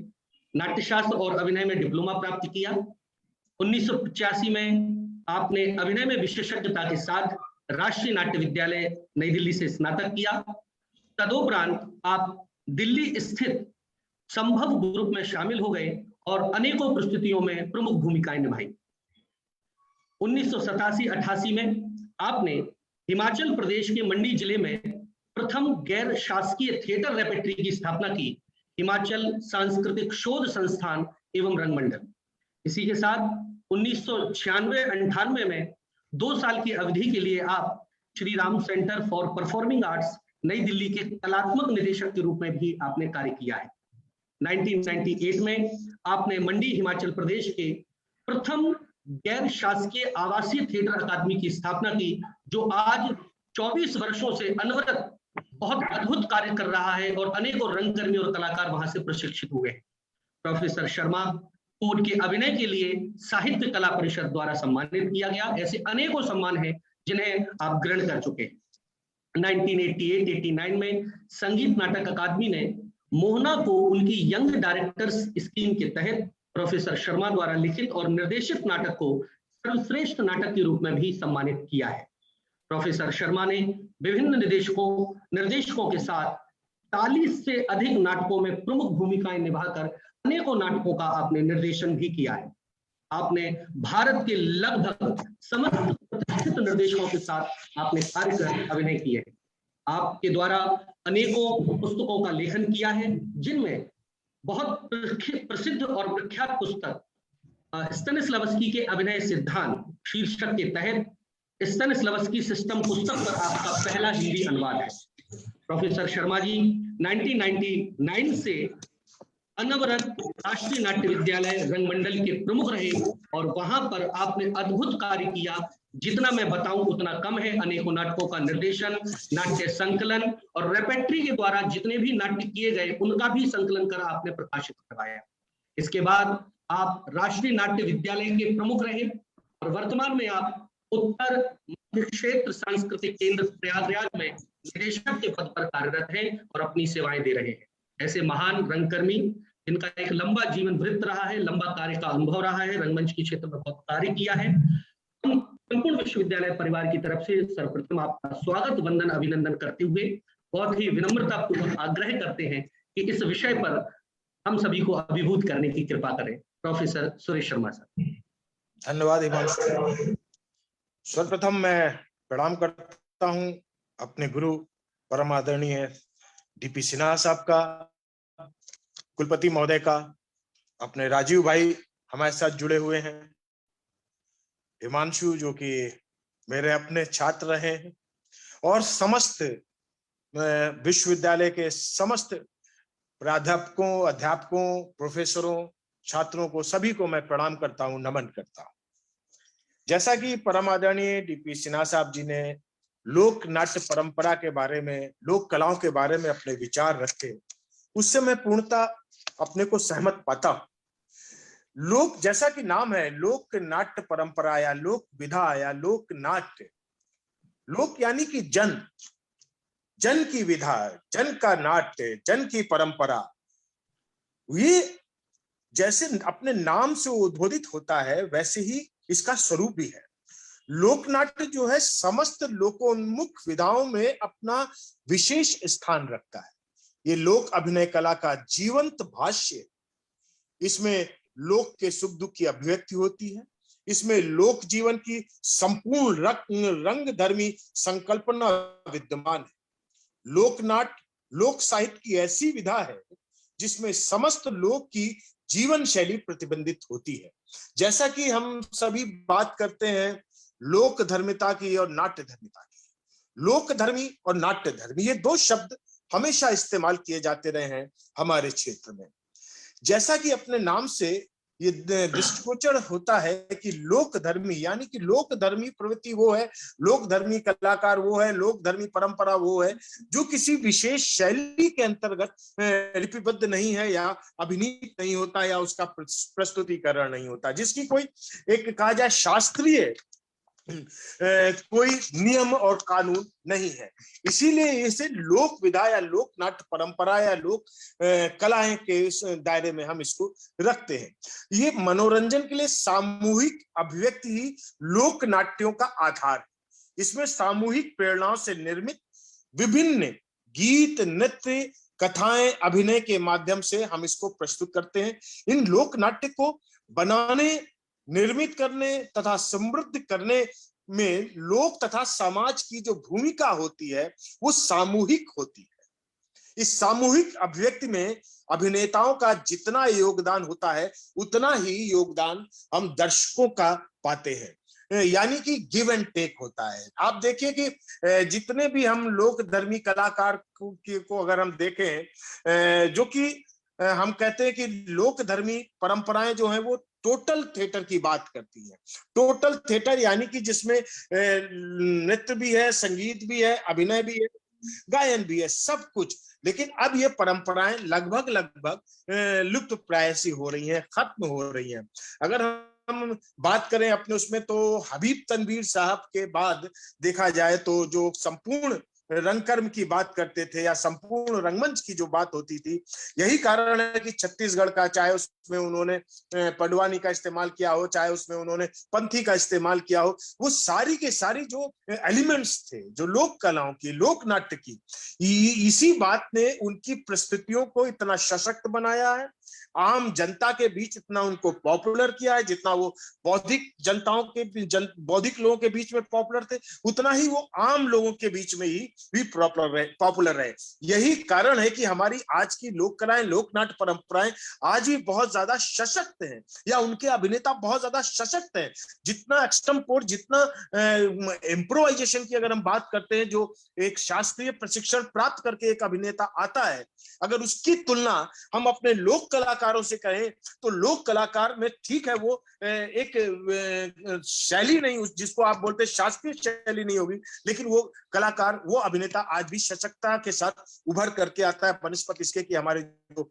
नाट्यशास्त्र और अभिनय में डिप्लोमा प्राप्त किया। 1985 में आपने अभिनय में विशेषज्ञता के साथ राष्ट्रीय नाट्य विद्यालय नई दिल्ली से स्नातक किया। तदोपरांत आप दिल्ली स्थित संभव ग्रुप में शामिल हो गए और अनेकों प्रस्तुतियों में प्रमुख भूमिकाएं निभाई। 1987-88 में आपने हिमाचल प्रदेश के मंडी जिले में प्रथम गैर शासकीय थिएटर रेपेट्री की स्थापना की, हिमाचल सांस्कृतिक शोध संस्थान एवं रंगमंडल। इसी के साथ 1996-98 में 2 साल की अवधि के लिए आप Shri Ram centre for performing arts नई दिल्ली के कलात्मक निदेशक के रूप में भी आपने कार्य किया है। 1998 में आपने मंडी हिमाचल प्रदेश के प्रथम गैर शासकीय आवासीय थिएटर अकादमी की स्थापना की, जो आज 24 वर्षों से अनवरत बहुत अद्भुत कार्य कर रहा है और अनेकों रंगकर्मी और कलाकार वहां से प्रशिक्षित हुए। प्रोफेसर शर्मा को उनके अभिनय के लिए साहित्य कला परिषद द्वारा सम्मानित किया गया। ऐसे अनेकों सम्मान हैं जिन्हें आप ग्रहण कर चुके हैं। 1988-89 में संगीत नाटक अकादमी ने मोहना को उनकी यंग डायरेक्टर्स स्कीम के तहत प्रोफेसर शर्मा द्वारा लिखित और निर्देशित नाटक को सर्वश्रेष्ठ नाटक के रूप में भी सम्मानित किया है। प्रोफेसर शर्मा ने विभिन्न निर्देशकों के साथ 40 से अधिक नाटकों में प्रमुख भूमिकाएं निभाकर अनेकों नाटकों का आपने निर्देशन भी किया है। आपने भारत के लगभग समस्त प्रतिष्ठित निर्देशकों के साथ आपने कार्य कर अभिनय किए हैं। आपके द्वारा अनेकों पुस्तकों का लेखन किया है, जिनमें बहुत प्रसिद्ध और प्रख्यात पुस्तक स्टेनिस्लावस्की के अभिनय सिद्धांत शीर्षक के तहत स्टेनिस्लावस्की सिस्टम पुस्तक पर आपका पहला हिंदी अनुवाद है। प्रोफेसर शर्मा जी 1999 से अनवरत राष्ट्रीय नाट्य विद्यालय रंगमंडल के प्रमुख रहे और वहां पर आपने अद्भुत कार्य किया। जितना मैं बताऊं उतना कम है। अनेकों नाटकों का निर्देशन, नाट्य संकलन और रेपेट्री के द्वारा जितने भी नाट्य किए गए उनका भी संकलन कर आपने प्रकाशित करवाया। इसके बाद आप राष्ट्रीय नाट्य विद्यालय के प्रमुख रहे और वर्तमान में आप उत्तर मध्य क्षेत्र सांस्कृतिक केंद्र प्रयागराज में निदेशक के पद पर कार्यरत हैं और अपनी सेवाएं दे रहे हैं। ऐसे महान रंगकर्मी जिनका एक लंबा जीवन वृत्त रहा है, लंबा कार्य का अनुभव रहा है, रंगमंच के क्षेत्र में बहुत कार्य किया है। हम संपूर्ण विश्वविद्यालय परिवार की तरफ से सर्वप्रथम आपका स्वागत, वंदन, अभिनंदन करते हुए बहुत ही विनम्रता पूर्वक आग्रह करते हैं कि इस विषय पर हम सभी को अभिभूत करने की कृपा करें। Professor Suresh Sharma sir. धन्यवाद हिमांशु। सर्वप्रथम मैं प्रणाम करता हूं अपने गुरु परम आदरणीय डीपी सिन्हा साहब का, कुलपति महोदय का, अपने राजीव भाई हमारे साथ जुड़े हुए हैं, हिमांशु जो कि मेरे अपने छात्र रहे हैं, और समस्त विश्वविद्यालय के समस्त प्राध्यापकों, अध्यापकों, प्रोफेसरों, छात्रों को, सभी को मैं प्रणाम करता हूं, नमन करता हूं। जैसा कि परम आदरणीय डीपी सिन्हा साहब जी ने लोक नाट्य परंपरा के बारे में, लोक कलाओं के बारे में अपने विचार रखे, उससे मैं पूर्णतः अपने को सहमत पाता हूं। लोक, जैसा कि नाम है, लोक नाट्य परंपरा या लोक विधा या लोक नाट्य, लोक यानी कि जन, जन की विधा, जन का नाट्य, जन की परंपरा, ये जैसे अपने नाम से उद्बोधित होता है वैसे ही इसका स्वरूप भी है। लोक नाट्य जो है समस्त लोकोन्मुख विधाओं में अपना विशेष स्थान रखता है। ये लोक अभिनय कला का जीवंत भाष्य, इसमें लोक के सुख दुख की अभिव्यक्ति होती है, इसमें लोक जीवन की संपूर्ण रंग धर्मी संकल्पना विद्यमान है। लोक नाट्य लोक साहित्य की ऐसी विधा है जिसमें समस्त लोक की जीवन शैली प्रतिबिंबित होती है। जैसा कि हम सभी बात करते हैं लोक धर्मिता की और नाट्य धर्मिता की। लोक धर्मी और नाट्य धर्मी ये दो शब्द हमेशा इस्तेमाल किए जाते रहे हैं हमारे क्षेत्र में। जैसा कि अपने नाम से ये दृष्टिगोचर होता है कि लोक धर्मी यानी कि लोक धर्मी प्रवृत्ति वो है, लोक धर्मी कलाकार वो है, लोक धर्मी परंपरा वो है जो किसी विशेष शैली के अंतर्गत लिपिबद्ध नहीं है या अभिनीत नहीं होता या उसका प्रस्तुतिकरण नहीं होता, जिसकी कोई एक कहा जाए शास्त्रीय कोई नियम और कानून नहीं है। इसीलिए इसे लोक विधा या लोक नाट्य परंपरा या लोक कलाएं के दायरे में हम इसको रखते हैं। ये मनोरंजन के लिए सामूहिक अभिव्यक्ति ही लोक नाट्यों का आधार है। इसमें सामूहिक प्रेरणाओं से निर्मित विभिन्न गीत, नृत्य, कथाएं, अभिनय के माध्यम से हम इसको प्रस्तुत करते हैं। इन लोक नाट्य को बनाने, निर्मित करने तथा समृद्ध करने में लोक तथा समाज की जो भूमिका होती है वो सामूहिक होती है। इस सामूहिक अभिव्यक्ति में अभिनेताओं का जितना योगदान होता है उतना ही योगदान हम दर्शकों का पाते हैं, यानी कि गिव एंड टेक होता है। आप देखिए कि जितने भी हम लोक धर्मी कलाकार को अगर हम देखें, जो कि हम कहते हैं कि लोक धर्मी परंपराएं जो हैं वो टोटल थिएटर की बात करती है। टोटल थिएटर यानी कि जिसमें नृत्य भी है, संगीत भी है, अभिनय भी है, गायन भी है, सब कुछ। लेकिन अब ये परंपराएं लगभग लुप्त प्राय सी हो रही हैं, खत्म हो रही हैं। अगर हम बात करें अपने उसमें तो हबीब तनवीर साहब के बाद देखा जाए तो जो संपूर्ण रंगकर्म की बात करते थे या संपूर्ण रंगमंच की जो बात होती थी, यही कारण है कि छत्तीसगढ़ का, चाहे उसमें उन्होंने पडवानी का इस्तेमाल किया हो, चाहे उसमें उन्होंने पंथी का इस्तेमाल किया हो, वो सारी के सारी जो एलिमेंट्स थे जो लोक कलाओं की, लोक नाट्य की, इसी बात ने उनकी प्रस्तुतियों को इतना सशक्त बनाया है, आम जनता के बीच इतना उनको पॉपुलर किया है। जितना वो बौद्धिक जनताओं के बौद्धिक लोगों के बीच में पॉपुलर थे, उतना ही वो आम लोगों के बीच में ही भी पॉपुलर रहे। यही कारण है कि हमारी आज की लोक कलाएं, लोक नाट्य परंपराएं आज भी बहुत ज्यादा सशक्त हैं या उनके अभिनेता बहुत ज्यादा सशक्त हैं। जितना एक्सटेम्पोर, जितना इम्प्रोवाइजेशन की अगर हम बात करते हैं, जो एक शास्त्रीय प्रशिक्षण प्राप्त करके एक अभिनेता आता है, अगर उसकी तुलना हम अपने लोक कलाकारों से करें तो लोक कलाकार में ठीक है वो एक शैली नहीं, जिसको आप बोलते शास्त्रीय शैली नहीं होगी, लेकिन वो कलाकार, वो अभिनेता आज भी सशक्तता के साथ उभर करके आता है बनस्पत इसके कि हमारे जो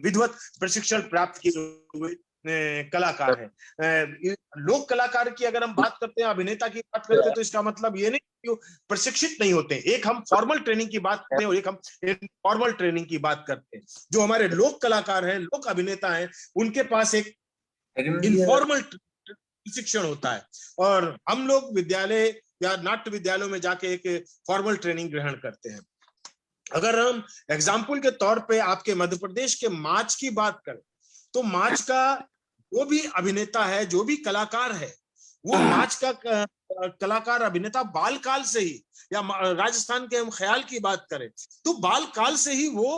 विधिवत प्रशिक्षण प्राप्त किए हुए कलाकार है। लोक कलाकार की अगर हम बात करते हैं, अभिनेता की बात करते हैं, तो इसका मतलब ये नहीं कि प्रशिक्षित नहीं होते। एक हम फॉर्मल ट्रेनिंग की बात करते हैं और एक हम इनफॉर्मल ट्रेनिंग की बात करते हैं। जो हमारे लोक कलाकार हैं, लोक अभिनेता हैं, उनके पास एक इनफॉर्मल प्रशिक्षण होता है और हम लोग विद्यालय या नाट्य विद्यालयों में जाके एक फॉर्मल ट्रेनिंग ग्रहण करते हैं। अगर हम एग्जाम्पल के तौर पे आपके मध्य प्रदेश के माच की बात करें तो माच का वो भी अभिनेता है, जो भी कलाकार है, वो माच का कलाकार अभिनेता बाल काल से ही, या राजस्थान के हम ख्याल की बात करें तो बाल काल से ही वो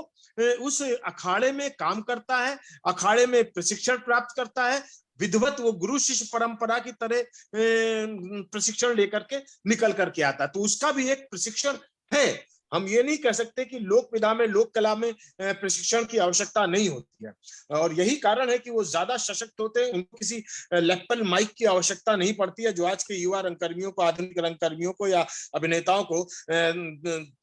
उस अखाड़े में काम करता है, अखाड़े में प्रशिक्षण प्राप्त करता है, विधिवत वो गुरु शिष्य परंपरा की तरह प्रशिक्षण लेकर के निकल करके आता है। तो उसका भी एक प्रशिक्षण है। हम ये नहीं कह सकते कि लोक विधा में, लोक कला में प्रशिक्षण की आवश्यकता नहीं होती है, और यही कारण है कि वो ज्यादा सशक्त होते हैं। उनको किसी लैपल माइक की आवश्यकता नहीं पड़ती है, जो आज के युवा रंगकर्मियों को, आधुनिक रंगकर्मियों को या अभिनेताओं को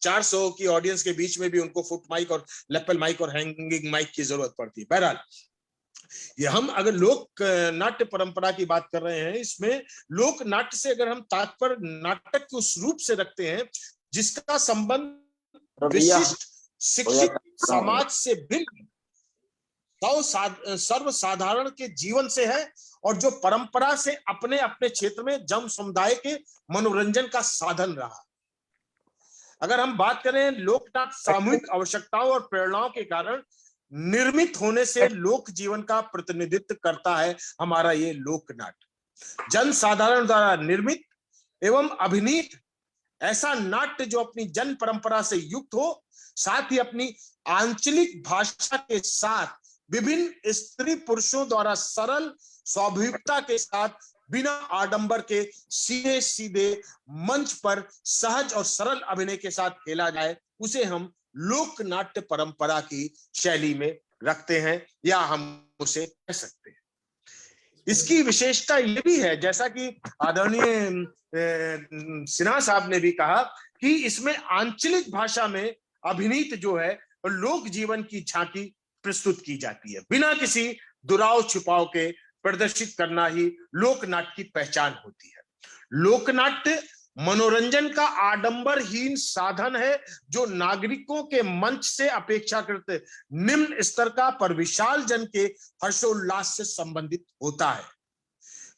400 की ऑडियंस के बीच में भी उनको फुट माइक और लैपल माइक और हैंगिंग माइक की जरूरत पड़ती है। बहरहाल, ये हम अगर लोक नाट्य परंपरा की बात कर रहे हैं, इसमें लोक नाट्य से अगर हम तात्पर्य नाटक के उस रूप से रखते हैं जिसका संबंध विशिष्ट शिक्षित समाज से भिन्न सर्वसाधारण के जीवन से है, और जो परंपरा से अपने अपने क्षेत्र में जन समुदाय के मनोरंजन का साधन रहा। अगर हम बात करें लोक नाट्य सामूहिक आवश्यकताओं और प्रेरणाओं के कारण निर्मित होने से लोक जीवन का प्रतिनिधित्व करता है हमारा ये लोक नाट्य। जन साधारण द्वारा निर्मित एवं अभिनीत ऐसा नाट्य जो अपनी जन परंपरा से युक्त हो, साथ ही अपनी आंचलिक भाषा के साथ विभिन्न स्त्री पुरुषों द्वारा सरल स्वाभाविकता के साथ बिना आडंबर के सीधे सीधे मंच पर सहज और सरल अभिनय के साथ खेला जाए, उसे हम लोक नाट्य परंपरा की शैली में रखते हैं या हम उसे कह सकते हैं। इसकी विशेषता ये भी है, जैसा कि आदरणीय सिन्हा साहब ने भी कहा, कि इसमें आंचलिक भाषा में अभिनीत जो है लोक जीवन की झांकी प्रस्तुत की जाती है। बिना किसी दुराव छिपाव के प्रदर्शित करना ही लोकनाट्य की पहचान होती है। लोकनाट्य मनोरंजन का आडंबरहीन साधन है जो नागरिकों के मंच से अपेक्षाकृत निम्न स्तर का पर विशाल जन के हर्षोल्लास से संबंधित होता है।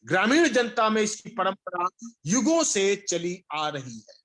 ग्रामीण जनता में इसकी परंपरा युगों से चली आ रही है।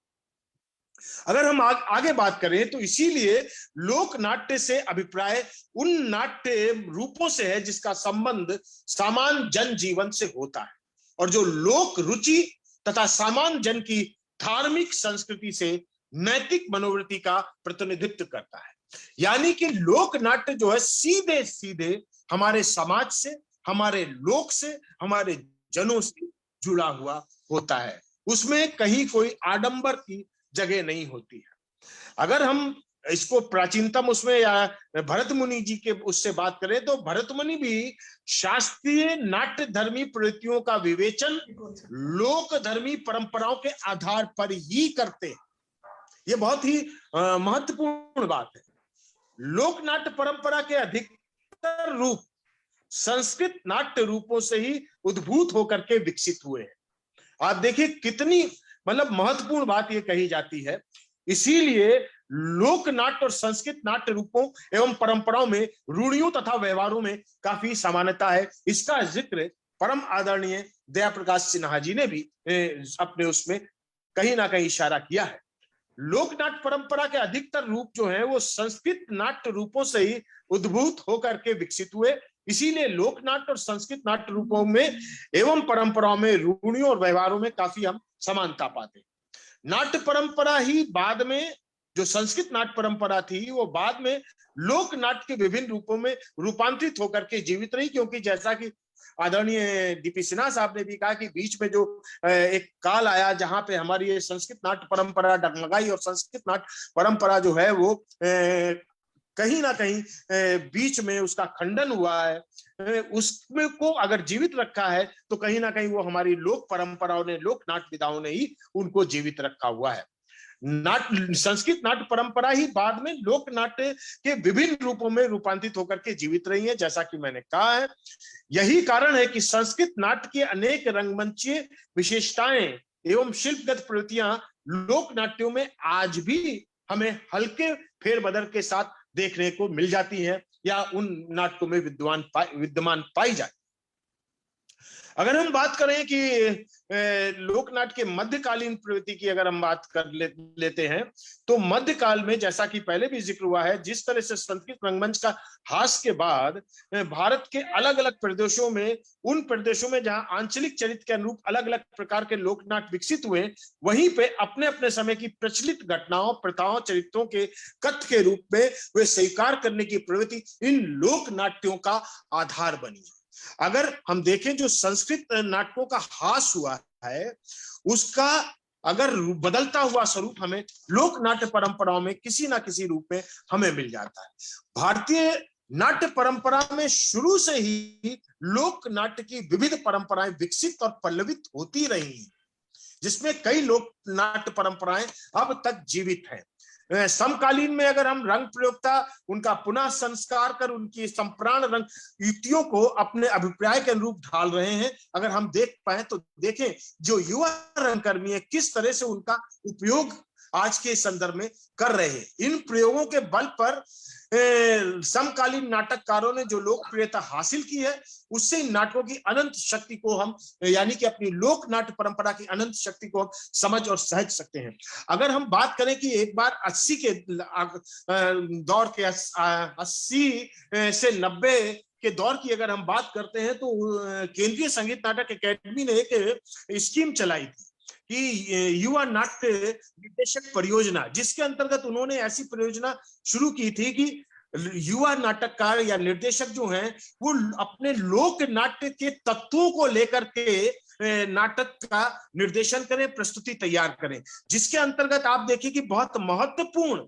अगर हम आगे बात करें तो इसीलिए लोक नाट्य से अभिप्राय उन नाट्य रूपों से है जिसका संबंध सामान्य जन जीवन से होता है और जो लोक रुचि तथा सामान्य जन की धार्मिक संस्कृति से नैतिक मनोवृत्ति का प्रतिनिधित्व करता है। यानी कि लोक नाट्य जो है सीधे सीधे हमारे समाज से, हमारे लोक से, हमारे जनों से जुड़ा हुआ होता है। उसमें कहीं कोई आडंबर की जगह नहीं होती है। अगर हम इसको प्राचीनतम उसमें या भरत मुनि जी के उससे बात करें तो भरत मुनि भी शास्त्रीय नाट्य धर्मी प्रवृत्तियों का विवेचन लोक धर्मी परंपराओं के आधार पर ही करते हैं। ये बहुत ही महत्वपूर्ण बात है। लोक नाट्य परंपरा के अधिकतर रूप संस्कृत नाट्य रूपों से ही उद्भूत होकर के विकसित हुए हैं। आप देखिए कितनी महत्वपूर्ण बात ये कही जाती है। इसीलिए लोक नाट्य और संस्कृत नाट्य रूपों एवं परंपराओं में रूढ़ियों तथा व्यवहारों में काफी समानता है। इसका जिक्र परम आदरणीय दया प्रकाश सिन्हा जी ने भी अपने उसमें कहीं ना कहीं इशारा किया है। लोक नाट्य परंपरा के अधिकतर रूप जो है वो संस्कृत नाट्य रूपों से ही उद्भूत होकर के विकसित हुए। इसीलिए लोक नाट्य और संस्कृत नाट्य रूपों में एवं परंपराओं में रूढ़ियों और व्यवहारों में काफी हम समानता पाते हैं। नाट्य परंपरा ही बाद में, जो संस्कृत नाट्य परंपरा थी वो बाद में लोक नाट्य के विभिन्न रूपों में रूपांतरित होकर के जीवित रही, क्योंकि जैसा कि आदरणीय डीपी सिन्हा साहब ने भी कहा कि बीच में जो एक काल आया जहां पे हमारी ये संस्कृत नाट्य परंपरा डगमगाई और संस्कृत नाट्य परंपरा जो है वो कहीं ना कहीं बीच में उसका खंडन हुआ है। उसमें को अगर जीवित रखा है तो कहीं ना कहीं वो हमारी लोक परंपराओं ने, लोक नाट्य विधाओं ने ही उनको जीवित रखा हुआ है। संस्कृत नाट्य परंपरा ही बाद में लोक नाट्य के विभिन्न रूपों में रूपांतरित होकर के जीवित रही है, जैसा कि मैंने कहा है। यही कारण है कि संस्कृत नाट्य के अनेक रंगमंचीय विशेषताएं एवं शिल्पगत प्रवृत्तियां लोक नाट्यों में आज भी हमें हल्के फेरबदल के साथ देखने को मिल जाती हैं या उन नाटकों में विद्यमान पाई जाती। अगर हम बात करें कि लोकनाट्य के मध्यकालीन प्रवृत्ति की अगर हम बात कर लेते हैं तो मध्यकाल में, जैसा कि पहले भी जिक्र हुआ है, जिस तरह से संस्कृत रंगमंच का हास के बाद भारत के अलग अलग प्रदेशों में, उन प्रदेशों में जहां आंचलिक चरित्र के अनुरूप अलग अलग प्रकार के लोकनाट्य विकसित हुए, वहीं पे अपने अपने समय की प्रचलित घटनाओं, प्रथाओं, चरित्रों के कथ्य के रूप में वे स्वीकार करने की प्रवृत्ति इन लोक नाट्यों का आधार बनी। अगर हम देखें जो संस्कृत नाटकों का हास हुआ है उसका अगर बदलता हुआ स्वरूप हमें लोक नाट्य परंपराओं में किसी ना किसी रूप में हमें मिल जाता है। भारतीय नाट्य परंपरा में शुरू से ही लोक नाट्य की विविध परंपराएं विकसित और पल्लवित होती रही हैं, जिसमें कई लोक नाट्य परंपराएं अब तक जीवित हैं। समकालीन में अगर हम रंग प्रयोक्ता उनका पुनः संस्कार कर उनकी संप्राण रंग युक्तियों को अपने अभिप्राय के अनुरूप ढाल रहे हैं, अगर हम देख पाए तो देखें जो युवा रंगकर्मी है किस तरह से उनका उपयोग आज के संदर्भ में कर रहे हैं। इन प्रयोगों के बल पर समकालीन नाटककारों ने जो लोकप्रियता हासिल की है उससे इन नाटकों की अनंत शक्ति को हम, यानी कि अपनी लोक नाट्य परंपरा की अनंत शक्ति को हम समझ और सहज सकते हैं। अगर हम बात करें कि एक बार 80 के दौर के 80 से 90 के दौर की अगर हम बात करते हैं तो केंद्रीय संगीत नाटक अकेडमी ने एक स्कीम चलाई थी कि युवा नाट्य निर्देशक परियोजना, जिसके अंतर्गत उन्होंने ऐसी परियोजना शुरू की थी कि युवा नाटककार या निर्देशक जो हैं वो अपने लोक नाट्य के तत्वों को लेकर के नाटक का निर्देशन करें, प्रस्तुति तैयार करें, जिसके अंतर्गत आप देखिए कि बहुत महत्वपूर्ण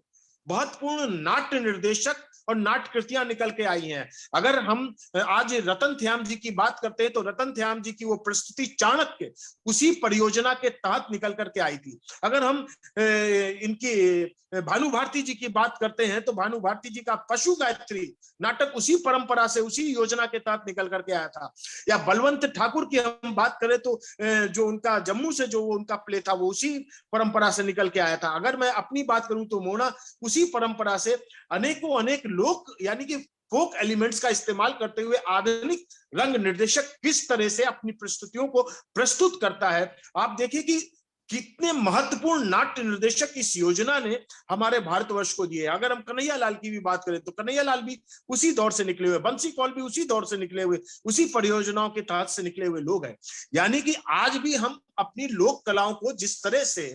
नाट्य निर्देशक और नाट्य कृतियां निकल के आई हैं। अगर हम आज रतन थ्याम जी की बात करते हैं तो रतन थ्याम जी की वो प्रस्तुति चाणक्य उसी परियोजना के तहत निकल करके आई थी। अगर हम इनकी भानु भारती जी की बात करते हैं तो भानु भारती जी का पशु गायत्री नाटक उसी परंपरा से, उसी योजना के तहत निकल करके आया था। या बलवंत ठाकुर की हम बात करें तो जो उनका जम्मू से जो उनका प्ले था वो उसी परंपरा से निकल के आया था। अगर मैं अपनी बात करूं तो मोना उसी परंपरा से अनेक लोक यानी कि फोक एलिमेंट्स का इस्तेमाल करते हुए आधुनिक रंग निर्देशक किस तरह से अपनी प्रस्तुतियों को प्रस्तुत करता है। आप देखिए कि कितने महत्वपूर्ण नाट्य निर्देशक इस योजना ने हमारे भारतवर्ष को दिए। अगर हम कन्हैया लाल की भी बात करें तो कन्हैया लाल भी उसी दौर से निकले हुए, बंसी कौल भी उसी दौर से निकले हुए, उसी परियोजनाओं के तहत से निकले हुए लोग हैं। यानी कि आज भी हम अपनी लोक कलाओं को जिस तरह से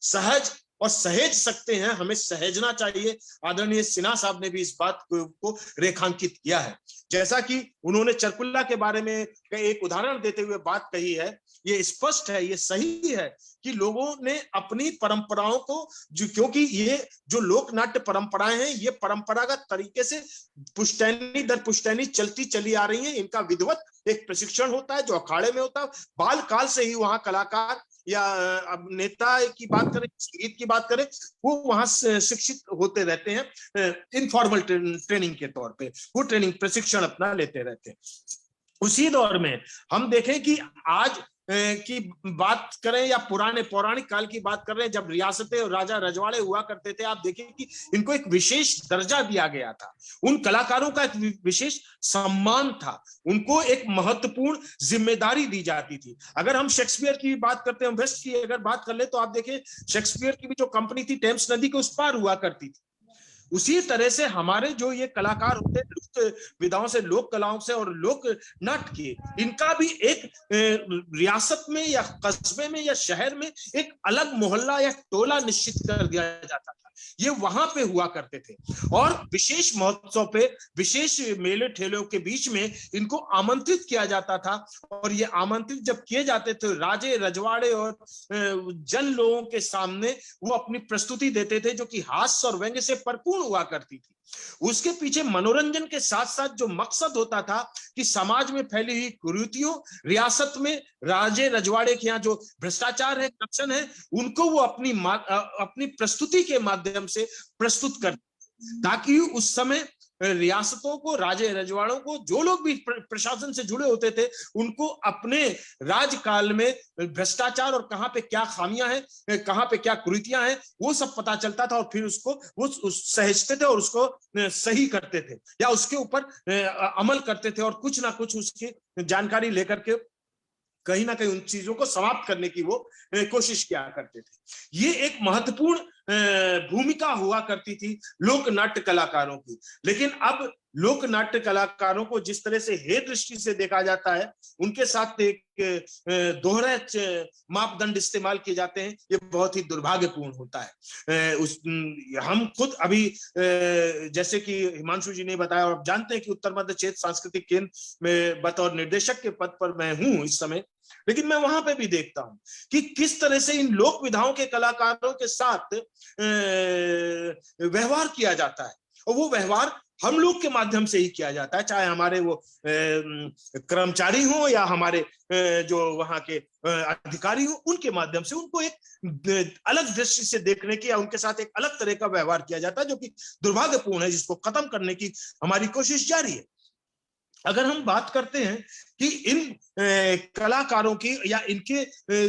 सहज और सहेज सकते हैं, हमें सहेजना चाहिए। आदरणीय सिन्हा साहब ने भी इस बात को रेखांकित किया है। जैसा कि उन्होंने चरकुल्ला के बारे में एक उदाहरण देते हुए बात कही है, ये स्पष्ट है, ये सही है कि लोगों ने अपनी परंपराओं को क्योंकि ये जो लोक नाट्य परंपराएं हैं ये परंपरागत तरीके से पुश्तैनी दर पुश्तैनी चलती चली आ रही हैं। इनका विधिवत एक प्रशिक्षण होता है जो अखाड़े में होता है। बाल काल से ही वहां कलाकार या नेता की बात करें, संगीत की बात करें, वो वहां शिक्षित होते रहते हैं इनफॉर्मल ट्रेनिंग के तौर पे, वो ट्रेनिंग प्रशिक्षण अपना लेते रहते हैं। उसी दौर में हम देखें कि आज की बात करें या पुराने पौराणिक काल की बात कर रहे हैं, जब रियासतें और राजा रजवाड़े हुआ करते थे, आप देखिए कि इनको एक विशेष दर्जा दिया गया था, उन कलाकारों का एक विशेष सम्मान था, उनको एक महत्वपूर्ण जिम्मेदारी दी जाती थी। अगर हम शेक्सपियर की बात करते हैं, वेस्ट की अगर बात कर ले तो आप देखिए शेक्सपियर की भी जो कंपनी थी टेम्स नदी के उस पार हुआ करती थी। उसी तरह से हमारे जो ये कलाकार होते हैं लोक विधाओं से, लोक कलाओं से और लोक नाट्य के, इनका भी एक रियासत में या कस्बे में या शहर में एक अलग मोहल्ला या टोला निश्चित कर दिया जाता था। ये वहां पे हुआ करते थे और विशेष महोत्सव पे, विशेष मेले ठेलों के बीच में इनको आमंत्रित किया जाता था। और ये आमंत्रित जब किए जाते थे राजे रजवाड़े और जन लोगों के सामने वो अपनी प्रस्तुति देते थे जो कि हास्य और व्यंग्य से भरपूर हुआ करती थी। उसके पीछे मनोरंजन के साथ साथ जो मकसद होता था कि समाज में फैली हुई कुरीतियों, रियासत में राजे रजवाड़े के यहाँ जो भ्रष्टाचार है, करप्शन है, उनको वो अपनी प्रस्तुति के माध्यम से प्रस्तुत कर, ताकि उस समय रियासतों को, राजे रजवाड़ों को, जो लोग भी प्रशासन से जुड़े होते थे, उनको अपने राजकाल में भ्रष्टाचार और कहां पे क्या खामियां हैं, कहां पे क्या कुरीतियां हैं, वो सब पता चलता था और फिर उसको वो सहेजते थे और उसको सही करते थे या उसके ऊपर अमल करते थे और कुछ ना कुछ उसकी जानकारी लेकर के कहीं ना कहीं उन चीजों को समाप्त करने की वो कोशिश किया करते थे। ये एक महत्वपूर्ण भूमिका हुआ करती थी लोक नाट्य कलाकारों की। लेकिन अब लोक नाट्य कलाकारों को जिस तरह से हे दृष्टि से देखा जाता है, उनके साथ एक दोहरे मापदंड इस्तेमाल किए जाते हैं, ये बहुत ही दुर्भाग्यपूर्ण होता है। हम खुद अभी जैसे कि हिमांशु जी ने बताया, और आप जानते हैं कि उत्तर मध्य क्षेत्र सांस्कृतिक केंद्र में बतौर निर्देशक के पद पर मैं हूं इस समय, लेकिन मैं वहां पे भी देखता हूं कि किस तरह से इन लोक विधाओं के कलाकारों के साथ व्यवहार किया जाता है। और वो व्यवहार हम लोग के माध्यम से ही किया जाता है, चाहे हमारे वो कर्मचारी हो या हमारे जो वहां के अधिकारी हो, उनके माध्यम से उनको एक अलग दृष्टि से देखने की या उनके साथ एक अलग तरह का व्यवहार किया जाता है, जो कि दुर्भाग्यपूर्ण है, जिसको खत्म करने की हमारी कोशिश जारी है। अगर हम बात करते हैं कि इन कलाकारों की या इनके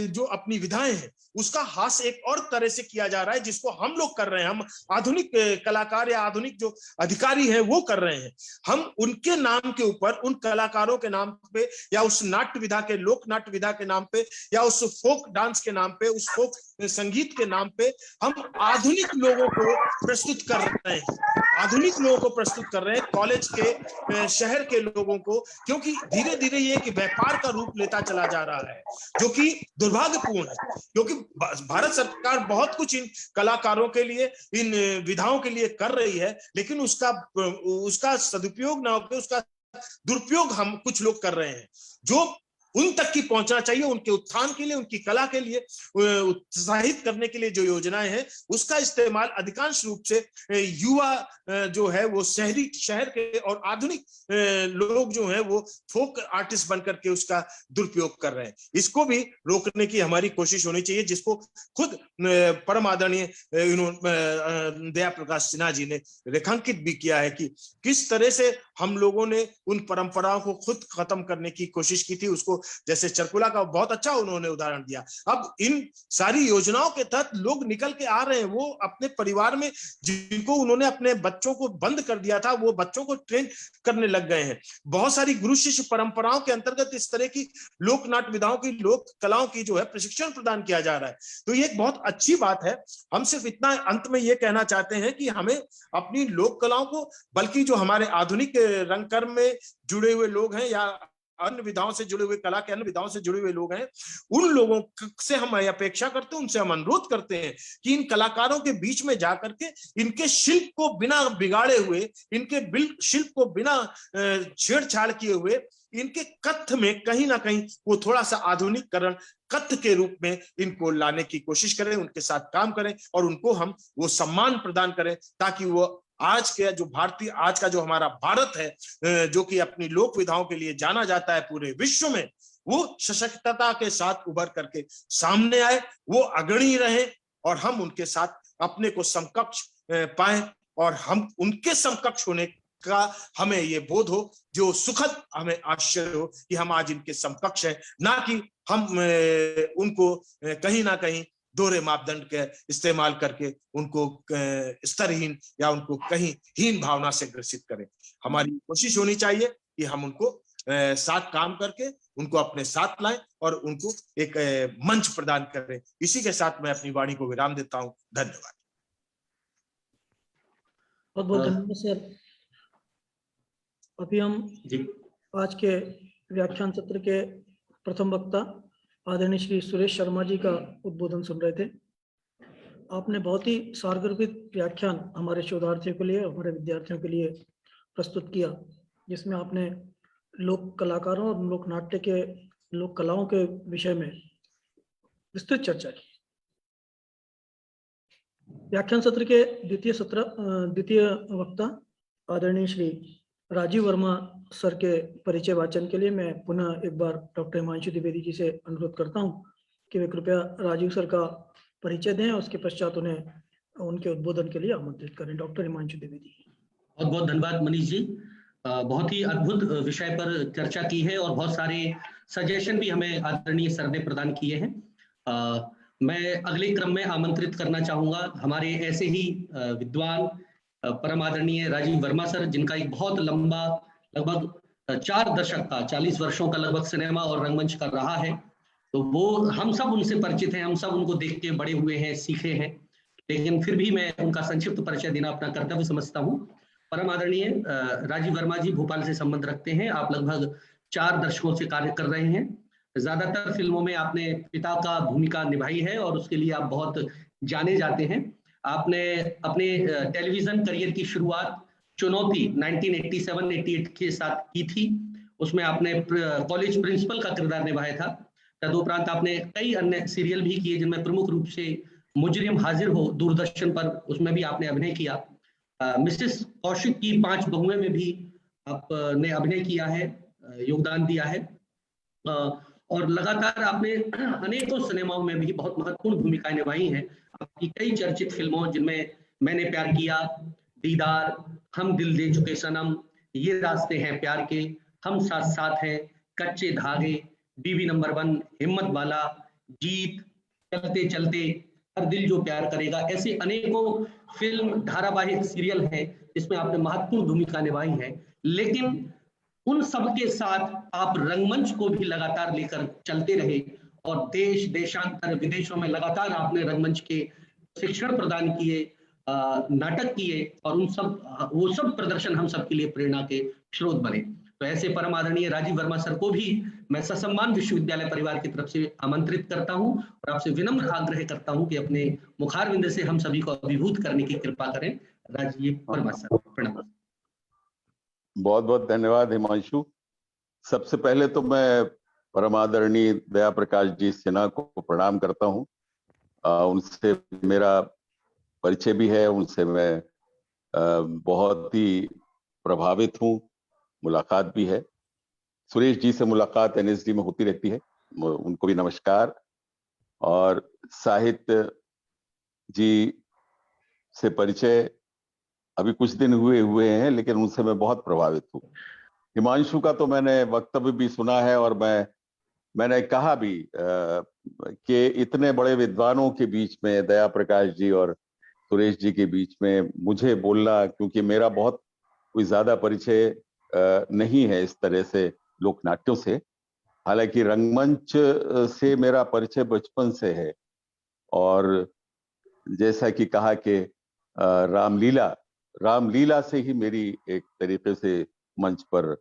जो अपनी विधाएं हैं, उसका हास्य एक और तरह से किया जा रहा है, जिसको हम लोग कर रहे हैं, हम आधुनिक कलाकार या आधुनिक जो अधिकारी हैं वो कर रहे हैं। हम उनके नाम के ऊपर, उन कलाकारों के नाम पे या उस नाट्य विधा के, लोक नाट्य विधा के नाम पे या उस फोक डांस के नाम पे, उस फोक संगीत के नाम पे हम आधुनिक लोगों को प्रस्तुत कर रहे हैं। आधुनिक लोगों को प्रस्तुत कर रहे हैं, कॉलेज के शहर के लोगों को, क्योंकि धीरे धीरे ये कि व्यापार का रूप लेता चला जा रहा है, जो कि दुर्भाग्यपूर्ण है, क्योंकि भारत सरकार बहुत कुछ इन कलाकारों के लिए, इन विधाओं के लिए कर रही है, लेकिन उसका सदुपयोग ना होकर उसका दुरुपयोग हम कुछ लोग कर रहे हैं। जो उन तक की पहुंचना चाहिए, उनके उत्थान के लिए, उनकी कला के लिए उत्साहित करने के लिए जो योजनाएं हैं, उसका इस्तेमाल अधिकांश रूप से युवा जो है वो शहर के और आधुनिक लोग जो हैं वो फोक आर्टिस्ट बनकर के उसका दुरुपयोग कर रहे हैं। इसको भी रोकने की हमारी कोशिश होनी चाहिए, जिसको खुद परम आदरणीय दया प्रकाश सिन्हा जी ने रेखांकित भी किया है कि किस तरह से हम लोगों ने उन परंपराओं को खुद खत्म करने की कोशिश की थी। उसको जैसे चरकुला का बहुत अच्छा उन्होंने उदाहरण दिया। अब इन सारी योजनाओं के तहत लोग निकल के आ रहे हैं, वो अपने परिवार में जिनको उन्होंने अपने बच्चों को बंद कर दिया था, वो बच्चों को ट्रेन करने लग गए हैं। बहुत सारी गुरु शिष्य परंपराओं के अंतर्गत इस तरह की लोक नाट्य विधाओं की, लोक कलाओं की जो है प्रशिक्षण प्रदान किया जा रहा है। तो ये एक बहुत अच्छी बात है। हम सिर्फ इतना अंत में ये कहना चाहते हैं कि हमें अपनी लोक कलाओं को, बल्कि जो हमारे आधुनिक रंगकर्म में जुड़े हुए लोग हैं या अन्य विधाओं से जुड़े हुए, कला के अन्य विधाओं से जुड़े हुए लोग हैं, उन लोगों से हम अपेक्षा करते हैं, उनसे हम अनुरोध करते हैं कि इन कलाकारों के बीच में जाकर के इनके शिल्प को बिना बिगाड़े हुए, इनके शिल्प को बिना छेड़छाड़ किए हुए, इनके कथ्य में कहीं ना कहीं वो थोड़ा सा आधुनिकरण कथ्य के रूप में इनको लाने की कोशिश करें, उनके साथ काम करें और उनको हम वो सम्मान प्रदान करें, ताकि वो आज के जो आज का जो हमारा भारत है, जो कि अपनी लोक विधाओं के लिए जाना जाता है पूरे विश्व में, वो सशक्तता के साथ उभर करके सामने आए, वो अग्रणी रहे और हम उनके साथ अपने को समकक्ष पाए और हम उनके समकक्ष होने का हमें ये बोध हो, जो सुखद हमें आश्चर्य हो कि हम आज इनके समकक्ष हैं, ना कि हम उनको कहीं ना कहीं दोहरे मापदंड के इस्तेमाल करके उनको स्तरहीन या उनको कहीं हीन भावना से ग्रसित करें। हमारी कोशिश होनी चाहिए कि हम उनको साथ काम करके उनको अपने साथ लाएं और उनको एक मंच प्रदान करें। इसी के साथ मैं अपनी वाणी को विराम देता हूं। धन्यवाद। बहुत बहुत धन्यवाद सर। अभी हम आज के व्याख्यान सत्र के प्रथम वक्ता आदरणीय श्री सुरेश शर्मा जी का उद्बोधन सुन रहे थे। आपने बहुत ही सारगर्भित व्याख्यान हमारे शोधार्थियों के लिए, हमारे विद्यार्थियों के लिए प्रस्तुत किया, जिसमें आपने लोक कलाकारों और लोक नाट्य के, लोक कलाओं के विषय में विस्तृत चर्चा की। व्याख्यान सत्र के द्वितीय वक्ता आदरणीय श्री राजीव वर्मा सर के परिचय वाचन के लिए मैं पुनः एक बार डॉक्टर हिमांशु द्विवेदी जी से अनुरोध करता हूं कि वे कृपया राजीव सर का परिचय दें और उसके पश्चात उन्हें उनके उद्बोधन के लिए आमंत्रित करें। डॉक्टर हिमांशु द्विवेदी। बहुत बहुत धन्यवाद मनीष जी। बहुत ही अद्भुत विषय पर चर्चा की है और बहुत सारे सजेशन भी हमें आदरणीय सर ने प्रदान किए हैं। मैं अगले क्रम में आमंत्रित करना चाहूंगा हमारे ऐसे ही विद्वान परम आदरणीय राजीव वर्मा सर, जिनका एक बहुत लंबा, लगभग 4 दशक का, 40 वर्षों का लगभग सिनेमा और रंगमंच का रहा है। तो वो हम सब उनसे परिचित हैं, हम सब उनको देख के बड़े हुए हैं, सीखे हैं, लेकिन फिर भी मैं उनका संक्षिप्त परिचय देना अपना कर्तव्य समझता हूँ। परम आदरणीय राजीव वर्मा जी भोपाल से संबंध रखते हैं। आप लगभग 4 दशकों से कार्य कर रहे हैं। ज्यादातर फिल्मों में आपने पिता का भूमिका निभाई है और उसके लिए आप बहुत जाने जाते हैं। आपने अपने टेलीविजन करियर की शुरुआत चुनौती 1987-88 के साथ की थी। उसमें आपने कॉलेज प्रिंसिपल का किरदार निभाया था। तदुपरांत आपने कई अन्य सीरियल भी किए, जिनमें प्रमुख रूप से मुजरिम हाजिर हो दूरदर्शन पर, उसमें भी आपने अभिनय किया। मिसेस कौशिक की 5 बहुएं में भी आपने अभिनय किया है, योगदान दिया है और लगातार आपने अनेकों सिनेमाओं में भी बहुत महत्वपूर्ण भूमिकाएं निभाई हैं। आपकी कई चर्चित फिल्मों, जिनमें मैंने प्यार किया, दीदार, हम दिल दे चुके सनम, ये रास्ते हैं प्यार के, हम साथ साथ हैं, कच्चे धागे, बीवी नंबर 1, हिम्मत वाला, जीत, चलते चलते, हर दिल जो प्यार करेगा, ऐसे अनेकों फिल्म, धारावाहिक, सीरियल हैं जिसमें आपने महत्वपूर्ण भूमिका निभाई है। लेकिन उन सब के साथ आप रंगमंच को भी लगातार लेकर चलते रहे और देश देशांतर विदेशों में लगातार आपने रंगमंच के शिक्षण प्रदान किए। नाटक किए और वो सब प्रदर्शन हम सबके लिए प्रेरणा के स्रोत बने। तो ऐसे परम आदरणीय राजीव वर्मा सर को भी मैं ससम्मान विश्वविद्यालय परिवार की तरफ से आमंत्रित करता हूं और आपसे विनम्र आग्रह करता हूं कि अपने मुखारविंद से हम सभी को अभिभूत करने की कृपा करें। राजीव वर्मा सर, प्रणाम। बहुत बहुत धन्यवाद हिमांशु। सबसे पहले तो मैं परम आदरणीय दया प्रकाश जी सिन्हा को प्रणाम करता हूं। उनसे मेरा परिचय भी है, उनसे मैं बहुत ही प्रभावित हूं, मुलाकात भी है। सुरेश जी से मुलाकात एनएसडी में होती रहती है, उनको भी नमस्कार। और साहित्य जी से परिचय अभी कुछ दिन हुए हैं, लेकिन उनसे मैं बहुत प्रभावित हूँ। हिमांशु का तो मैंने वक्तव्य भी सुना है और मैंने कहा भी कि इतने बड़े विद्वानों के बीच में दया प्रकाश जी और सुरेश जी के बीच में मुझे बोलना, क्योंकि मेरा बहुत कोई ज्यादा परिचय नहीं है इस तरह से लोकनाट्यों से। हालांकि रंगमंच से मेरा परिचय बचपन से है और जैसा कि कहा कि रामलीला से ही मेरी एक तरीके से मंच पर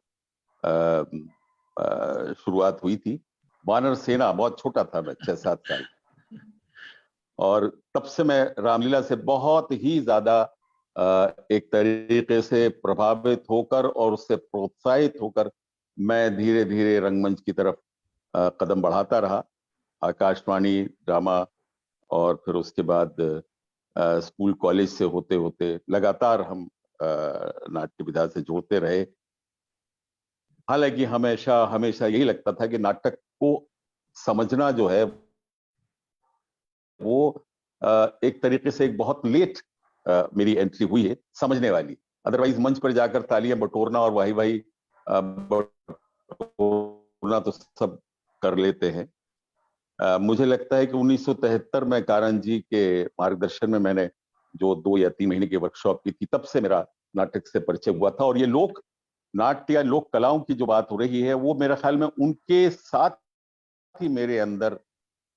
शुरुआत हुई थी। वानर सेना बहुत छोटा था मैं, 6-7 साल, और तब से मैं रामलीला से बहुत ही ज्यादा एक तरीके से प्रभावित होकर और उससे प्रोत्साहित होकर मैं धीरे धीरे रंगमंच की तरफ कदम बढ़ाता रहा। आकाशवाणी ड्रामा और फिर उसके बाद स्कूल कॉलेज से होते होते लगातार हम नाट्य विधा से जुड़ते रहे। हालांकि हमेशा यही लगता था कि नाटक को समझना जो है वो एक तरीके से एक बहुत लेट मेरी एंट्री हुई है समझने वाली। अदरवाइज मंच पर जाकर तालियां बटोरना और वाही बटोरना तो सब कर लेते हैं। मुझे लगता है कि 1973 में कारण जी के मार्गदर्शन में मैंने जो 2 या 3 महीने की वर्कशॉप की थी, तब से मेरा नाटक से परिचय हुआ था। और ये लोक नाट्य या लोक कलाओं की जो बात हो रही है वो मेरे ख्याल में उनके साथ ही मेरे अंदर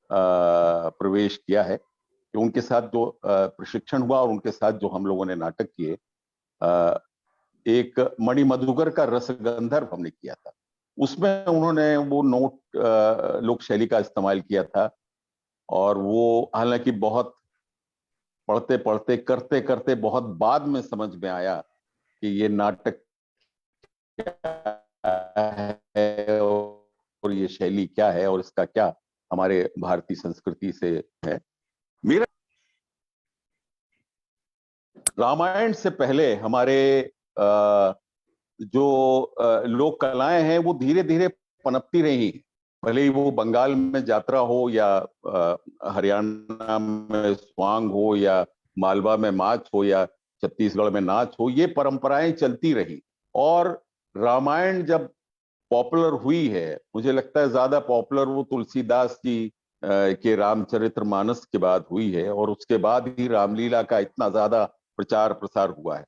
प्रवेश किया है कि उनके साथ जो प्रशिक्षण हुआ और उनके साथ जो हम लोगों ने नाटक किए, एक मणि मधुकर का रसगंधर्व हमने किया था, उसमें उन्होंने वो नोट लोक शैली का इस्तेमाल किया था। और वो हालांकि बहुत पढ़ते पढ़ते करते करते बहुत बाद में समझ में आया कि ये नाटक क्या है और ये शैली क्या है और इसका क्या हमारे भारतीय संस्कृति से है। मेरा रामायण से पहले हमारे जो लोक कलाएं हैं वो धीरे धीरे पनपती रही, भले ही वो बंगाल में यात्रा हो या हरियाणा में स्वांग हो या मालवा में माच हो या छत्तीसगढ़ में नाच हो, ये परंपराएं चलती रही। और रामायण जब पॉपुलर हुई है, मुझे लगता है ज्यादा पॉपुलर वो तुलसीदास जी के रामचरितमानस के बाद हुई है और उसके बाद ही रामलीला का इतना ज्यादा प्रचार प्रसार हुआ है।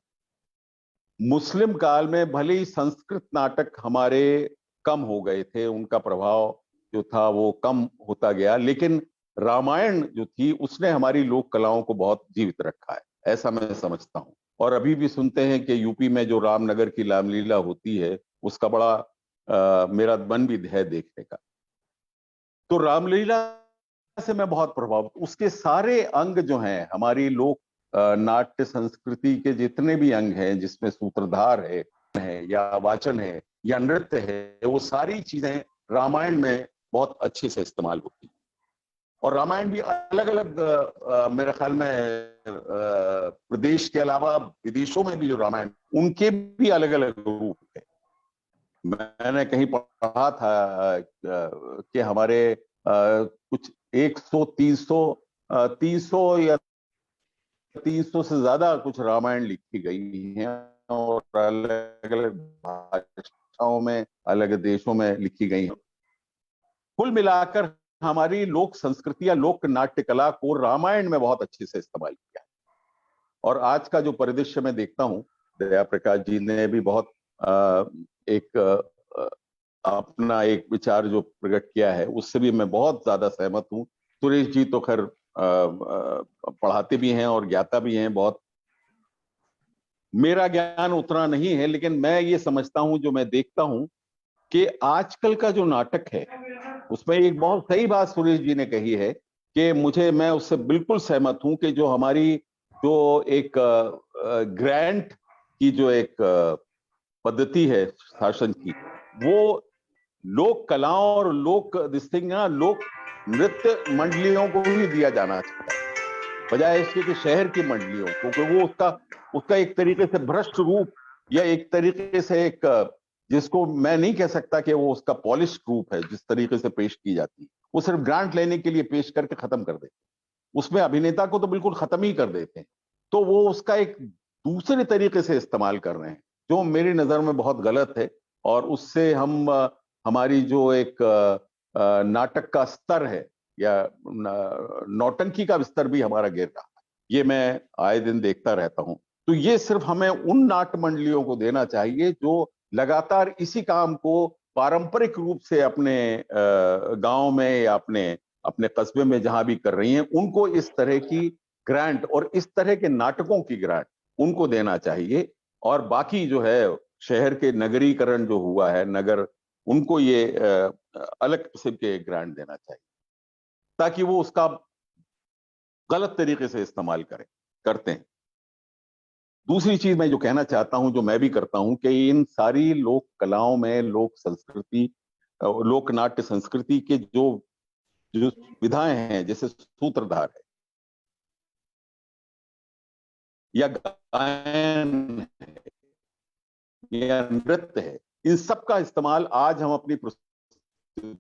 मुस्लिम काल में भले ही संस्कृत नाटक हमारे कम हो गए थे, उनका प्रभाव जो था वो कम होता गया, लेकिन रामायण जो थी उसने हमारी लोक कलाओं को बहुत जीवित रखा है, ऐसा मैं समझता हूं। और अभी भी सुनते हैं कि यूपी में जो रामनगर की रामलीला होती है उसका बड़ा मेरा मन भी है देखने का। तो रामलीला से मैं बहुत प्रभावित, उसके सारे अंग जो हैं हमारी लोक नाट्य संस्कृति के जितने भी अंग हैं जिसमें सूत्रधार है या वाचन है या नृत्य है, वो सारी चीजें रामायण में बहुत अच्छे से इस्तेमाल होती है। और रामायण भी अलग अलग मेरे ख्याल में प्रदेश के अलावा विदेशों में भी जो रामायण, उनके भी अलग अलग रूप है। मैंने कहीं पढ़ा था कि हमारे कुछ 300 या 300 से ज्यादा कुछ रामायण लिखी गई हैं और अलग अलग भाषाओं में अलग देशों में लिखी गई हैं। कुल मिलाकर हमारी लोक संस्कृति या लोक नाट्य कला को रामायण में बहुत अच्छे से इस्तेमाल किया। और आज का जो परिदृश्य मैं देखता हूं, दया प्रकाश जी ने भी बहुत अपना एक विचार जो प्रकट किया है उससे भी मैं बहुत ज्यादा सहमत हूं। सुरेश जी तो खैर पढ़ाते भी हैं और ज्ञाता भी हैं, बहुत मेरा ज्ञान उतना नहीं है, लेकिन मैं ये समझता हूं, जो मैं देखता हूं कि आजकल का जो नाटक है उसमें एक बहुत सही बात सुरेश जी ने कही है कि मैं उससे बिल्कुल सहमत हूं कि जो हमारी जो एक ग्रांट की जो एक पद्धति है शासन की, वो लोक कलाओं और लोक लोक नृत्य मंडलियों को भी दिया जाना चाहिए, बजाय इसके कि शहर की मंडलियों को, क्योंकि वो उसका एक तरीके से भ्रष्ट रूप, या एक तरीके से एक, जिसको मैं नहीं कह सकता कि वो उसका पॉलिश रूप है, जिस तरीके से पेश की जाती है, वो सिर्फ ग्रांट लेने के लिए पेश करके खत्म कर देते, उसमें अभिनेता को तो बिल्कुल खत्म ही कर देते हैं। तो वो उसका एक दूसरे तरीके से इस्तेमाल कर रहे हैं, जो मेरी नजर में बहुत गलत है, और उससे हमारी जो एक नाटक का स्तर है, या नौटंकी का स्तर भी हमारा गिर रहा है। ये मैं आए दिन देखता रहता हूं। तो ये सिर्फ हमें उन नाट्य मंडलियों को देना चाहिए जो लगातार इसी काम को पारंपरिक रूप से अपने गांव में या अपने कस्बे में जहां भी कर रही हैं, उनको इस तरह की ग्रांट और इस तरह के नाटकों की ग्रांट उनको देना चाहिए। और बाकी जो है शहर के नगरीकरण जो हुआ है, नगर, उनको ये अलग किस्म के ग्रांट देना चाहिए, ताकि वो उसका गलत तरीके से इस्तेमाल करते हैं। दूसरी चीज मैं जो कहना चाहता हूं, जो मैं भी करता हूं, कि इन सारी लोक कलाओं में लोक संस्कृति, लोक नाट्य संस्कृति के जो विधाएं हैं, जैसे सूत्रधार है या गायन है या नृत्य है, इन सब का इस्तेमाल आज हम अपनी प्रस्तुति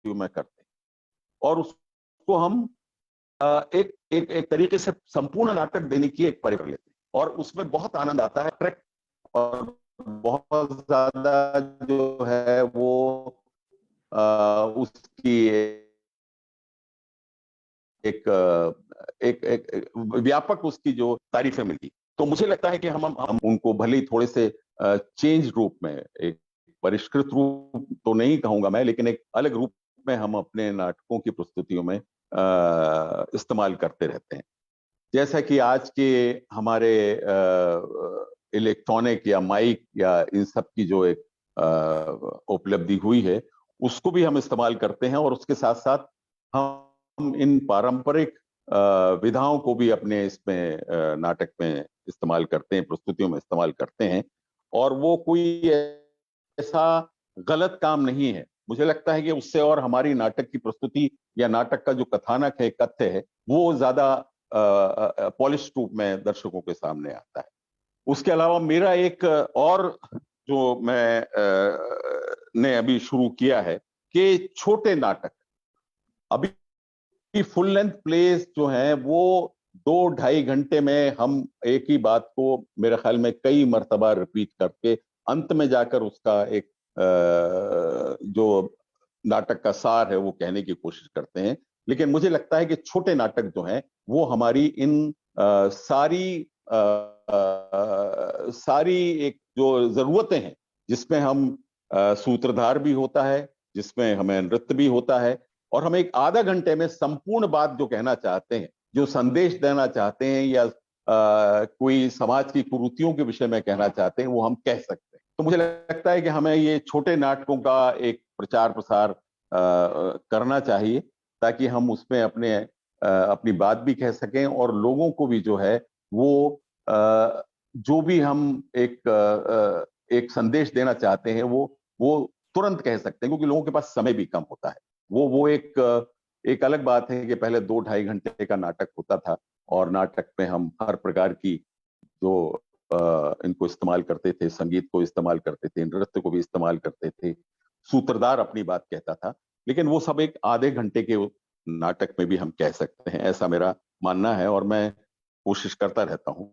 में करते हैं, और उसको हम एक एक एक तरीके से संपूर्ण नाटक देने की एक प्रयास लेते हैं, और उसमें बहुत आनंद आता है। ट्रैक और बहुत ज्यादा जो है वो उसकी एक एक, एक व्यापक उसकी जो तारीफें मिलती, तो मुझे लगता है कि हम उनको भले ही थोड़े से चेंज रूप में, एक परिष्कृत रूप तो नहीं कहूंगा मैं, लेकिन एक अलग रूप में हम अपने नाटकों की प्रस्तुतियों में इस्तेमाल करते रहते हैं। जैसा कि आज के हमारे इलेक्ट्रॉनिक या माइक या इन सब की जो एक उपलब्धि हुई है, उसको भी हम इस्तेमाल करते हैं, और उसके साथ साथ हम इन पारंपरिक विधाओं को भी अपने इसमें नाटक में इस्तेमाल करते हैं, प्रस्तुतियों में इस्तेमाल करते हैं, और वो कोई ऐसा गलत काम नहीं है। मुझे लगता है कि उससे और हमारी नाटक की प्रस्तुति या नाटक का जो कथानक है, कथ्य है, वो ज्यादा पॉलिश रूप में दर्शकों के सामने आता है। उसके अलावा मेरा एक और जो मैं ने अभी शुरू किया है कि छोटे नाटक, अभी फुल लेंथ प्लेस जो है वो 2-2.5 घंटे में हम एक ही बात को मेरे ख्याल में कई मर्तबा रिपीट करके अंत में जाकर उसका एक जो नाटक का सार है वो कहने की कोशिश करते हैं। लेकिन मुझे लगता है कि छोटे नाटक जो हैं वो हमारी इन सारी एक जो जरूरतें हैं, जिसमें हम सूत्रधार भी होता है, जिसमें हमें नृत्य भी होता है, और हम एक आधा घंटे में संपूर्ण बात जो कहना चाहते हैं, जो संदेश देना चाहते हैं, या कोई समाज की कुरीतियों के विषय में कहना चाहते हैं, वो हम कह सकते हैं। तो मुझे लगता है कि हमें ये छोटे नाटकों का एक प्रचार प्रसार करना चाहिए, ताकि हम उसमें अपनी बात भी कह सकें, और लोगों को भी जो है वो जो भी हम एक संदेश देना चाहते हैं वो तुरंत कह सकते हैं, क्योंकि लोगों के पास समय भी कम होता है। वो एक अलग बात है कि पहले 2-2.5 घंटे का नाटक होता था, और नाटक में हम हर प्रकार की जो इनको इस्तेमाल करते थे, संगीत को इस्तेमाल करते थे, नृत्य को भी इस्तेमाल करते थे, सूत्रधार अपनी बात कहता था, लेकिन वो सब एक आधे घंटे के नाटक में भी हम कह सकते हैं, ऐसा मेरा मानना है, और मैं कोशिश करता रहता हूं।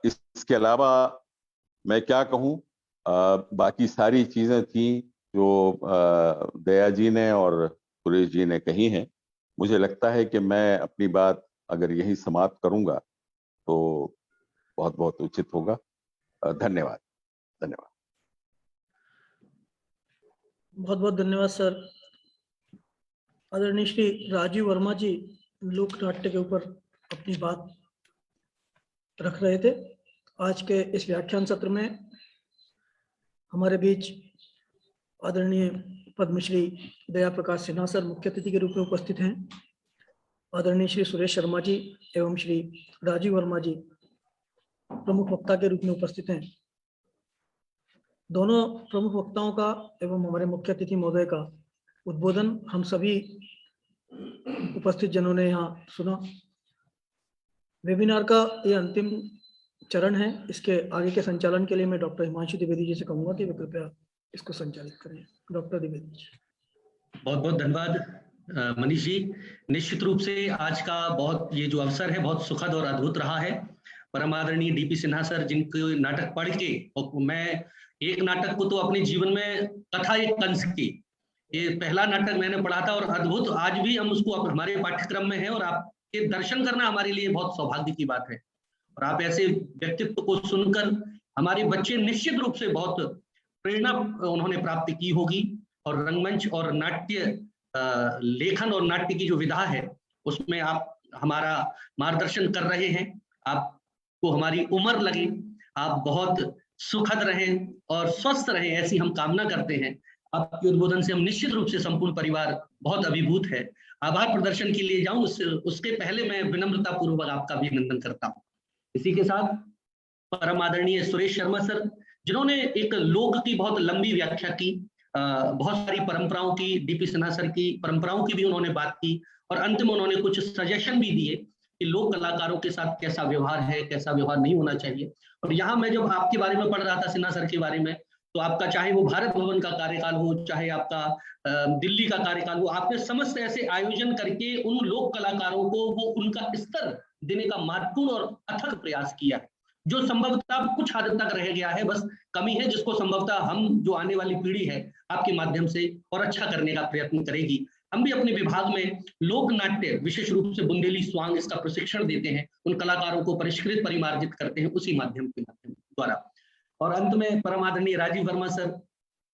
इसके अलावा मैं क्या कहूं, बाकी सारी चीजें थी जो दया जी ने और सुरेश जी ने कही हैं। मुझे लगता है कि मैं अपनी बात अगर यही समाप्त करूंगा तो बहुत बहुत उचित होगा। धन्यवाद। धन्यवाद। बहुत बहुत धन्यवाद सर। आदरणीय श्री राजीव वर्मा जी लोक नाट्य के ऊपर अपनी बात रख रहे थे। आज के इस व्याख्यान सत्र में हमारे बीच आदरणीय पद्मश्री दया प्रकाश सिन्हा सर मुख्य अतिथि के रूप में उपस्थित हैं। आदरणीय श्री सुरेश शर्मा जी एवं श्री राजीव वर्मा जी प्रमुख वक्ता के रूप में उपस्थित हैं। दोनों प्रमुख वक्ताओं का एवं हमारे मुख्य अतिथि महोदय का उद्बोधन हम सभी उपस्थित जनों ने यहाँ सुना। वेबिनार का ये अंतिम चरण है। इसके आगे के संचालन के लिए मैं डॉक्टर हिमांशु द्विवेदी जी से कहूंगा कि वे कृपया इसको संचालित करें। डॉक्टर द्विवेदी जी। बहुत बहुत धन्यवाद मनीष जी। निश्चित रूप से आज का बहुत ये जो अवसर है बहुत सुखद और अद्भुत रहा है। परम आदरणीय डीपी सिन्हा सर जिनके नाटक पढ़ के, और मैं एक नाटक को तो अपने जीवन में, कथा एक कंस की, ये पहला नाटक मैंने पढ़ा था और अद्भुत, आज भी हम उसको हमारे पाठ्यक्रम में है और आपके दर्शन करना हमारे लिए बहुत सौभाग्य की बात है। और आप ऐसे व्यक्तित्व को सुनकर हमारे बच्चे निश्चित रूप से बहुत प्रेरणा उन्होंने प्राप्त की होगी। और रंगमंच और नाट्य लेखन और नाट्य की जो विधा है उसमें आप हमारा मार्गदर्शन कर रहे हैं। आपको हमारी उम्र लगे, आप बहुत सुखद रहें और स्वस्थ रहें, ऐसी हम कामना करते हैं। आपके उद्बोधन से हम निश्चित रूप से संपूर्ण परिवार बहुत अभिभूत है। आभार प्रदर्शन के लिए जाऊं उसके पहले मैं विनम्रता पूर्वक आपका भी अभिनंदन करता हूं। इसी के साथ परम आदरणीय सुरेश शर्मा सर जिन्होंने एक लोक की बहुत लंबी व्याख्या की, बहुत सारी परंपराओं की, डीपी सिन्हा सर की परंपराओं की भी उन्होंने बात की और अंत में उन्होंने कुछ सजेशन भी दिए कि लोक कलाकारों के साथ कैसा व्यवहार है, कैसा व्यवहार नहीं होना चाहिए। और यहाँ मैं जब आपके बारे में पढ़ रहा था, सिन्हा सर के बारे में, तो आपका चाहे वो भारत भवन का कार्यकाल हो, चाहे आपका दिल्ली का कार्यकाल हो, आपने समस्त ऐसे आयोजन करके उन लोक कलाकारों को वो उनका स्तर देने का महत्वपूर्ण और अथक प्रयास किया है, जो संभवतः कुछ हद तक रह गया है, बस कमी है, जिसको संभवतः हम जो आने वाली पीढ़ी है आपके माध्यम से और अच्छा करने का प्रयत्न करेगी। हम भी अपने विभाग में लोक नाट्य, विशेष रूप से बुंदेली स्वांग, इसका प्रशिक्षण देते हैं, उन कलाकारों को परिष्कृत परिमार्जित करते हैं उसी माध्यम के द्वारा। और अंत में परम आदरणीय राजीव वर्मा सर,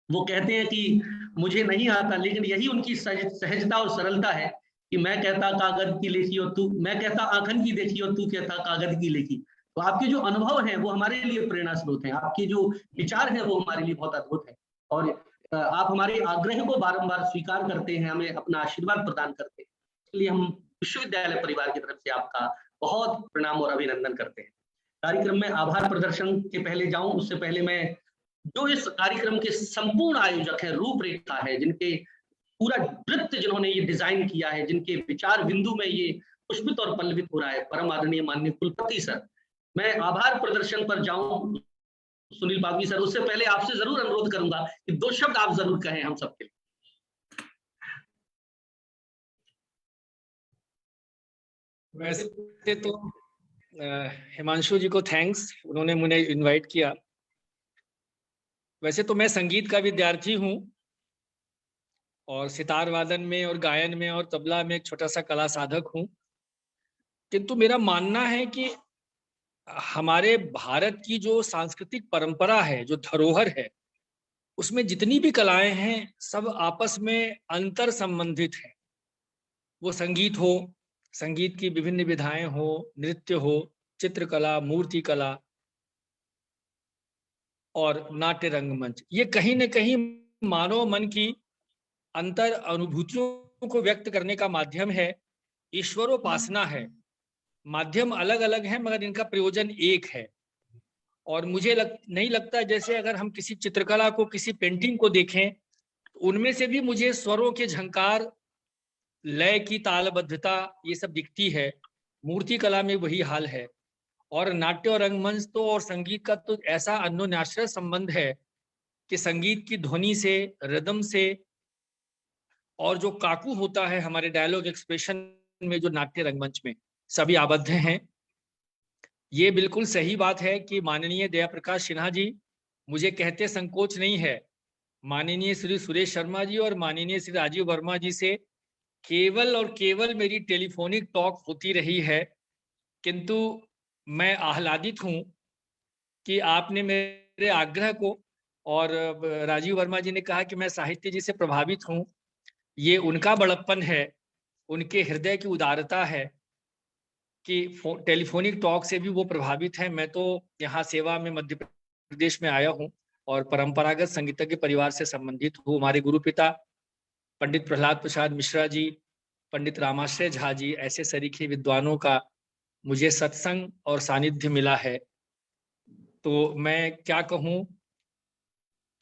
वो कहते हैं कि मुझे नहीं आता, लेकिन यही उनकी सहजता और सरलता है कि मैं कहता कागज की लेखी और तू, मैं कहता आंखन की देखी और तू कहता कागज की लेखी। तो आपके जो अनुभव हैं वो हमारे लिए प्रेरणा स्रोत हैं, आपके जो विचार हैं वो हमारे लिए बहुत अद्भुत है और आप हमारे आग्रह को बारंबार स्वीकार करते हैं, हमें अपना आशीर्वाद प्रदान करते हैं। इसलिए हम विश्वविद्यालय परिवार की तरफ से आपका बहुत प्रणाम और अभिनंदन करते हैं। कार्यक्रम में आभार प्रदर्शन के पहले जाऊं, उससे पहले मैं जो इस कार्यक्रम के संपूर्ण आयोजक हैं, रूपरेखा है, जिनके पूरा वृत्त जिन्होंने ये डिजाइन किया है, जिनके विचार बिंदु में ये पुष्पित और पल्लवित हो रहा है, परम आदरणीय माननीय कुलपति सर, मैं आभार प्रदर्शन पर जाऊं सुनील बाबू सर, उससे पहले आपसे जरूर अनुरोध करूंगा कि 2 शब्द आप जरूर कहें हम सबके लिए। वैसे तो हिमांशु जी को थैंक्स, उन्होंने मुझे इनवाइट किया। वैसे तो मैं संगीत का विद्यार्थी हूँ और सितार वादन में और गायन में और तबला में एक छोटा सा कला साधक हूँ, किंतु मेरा मानना है कि हमारे भारत की जो सांस्कृतिक परंपरा है, जो धरोहर है, उसमें जितनी भी कलाएं हैं सब आपस में अंतर संबंधित हैं। वो संगीत हो, संगीत की विभिन्न विधाएं हो, नृत्य हो, चित्रकला, मूर्ति कला और नाट्य रंगमंच, ये कहीं न कहीं मानव मन की अंतर अनुभूतियों को व्यक्त करने का माध्यम है, ईश्वरोपासना है। माध्यम अलग अलग हैं मगर इनका प्रयोजन एक है। और मुझे नहीं लगता, जैसे अगर हम किसी चित्रकला को, किसी पेंटिंग को देखें, तो उनमें से भी मुझे स्वरों के झंकार, लय की तालबद्धता, ये सब दिखती है। मूर्ति कला में वही हाल है। और नाट्य और रंगमंच तो और संगीत का तो ऐसा अन्योन्याश्रय संबंध है कि संगीत की ध्वनि से, रिदम से, और जो काकू होता है हमारे डायलॉग एक्सप्रेशन में, जो नाट्य रंगमंच में, सभी आबद्ध हैं। ये बिल्कुल सही बात है कि माननीय दया प्रकाश सिन्हा जी, मुझे कहते संकोच नहीं है, माननीय श्री सुरेश शर्मा जी और माननीय श्री राजीव वर्मा जी से केवल और केवल मेरी टेलीफोनिक टॉक होती रही है, किंतु मैं आह्लादित हूं कि आपने मेरे आग्रह को, और राजीव वर्मा जी ने कहा कि मैं साहित्य जी से प्रभावित हूं, ये उनका बड़प्पन है उनके हृदय की उदारता है कि टेलीफोनिक टॉक से भी वो प्रभावित हैं। मैं तो यहाँ सेवा में मध्य प्रदेश में आया हूँ और परंपरागत संगीतज्ञ परिवार से संबंधित हूँ। हमारे गुरु पिता पंडित प्रहलाद प्रसाद मिश्रा जी, पंडित रामाश्रय झा जी, ऐसे सरीखे विद्वानों का मुझे सत्संग और सानिध्य मिला है, तो मैं क्या कहूँ।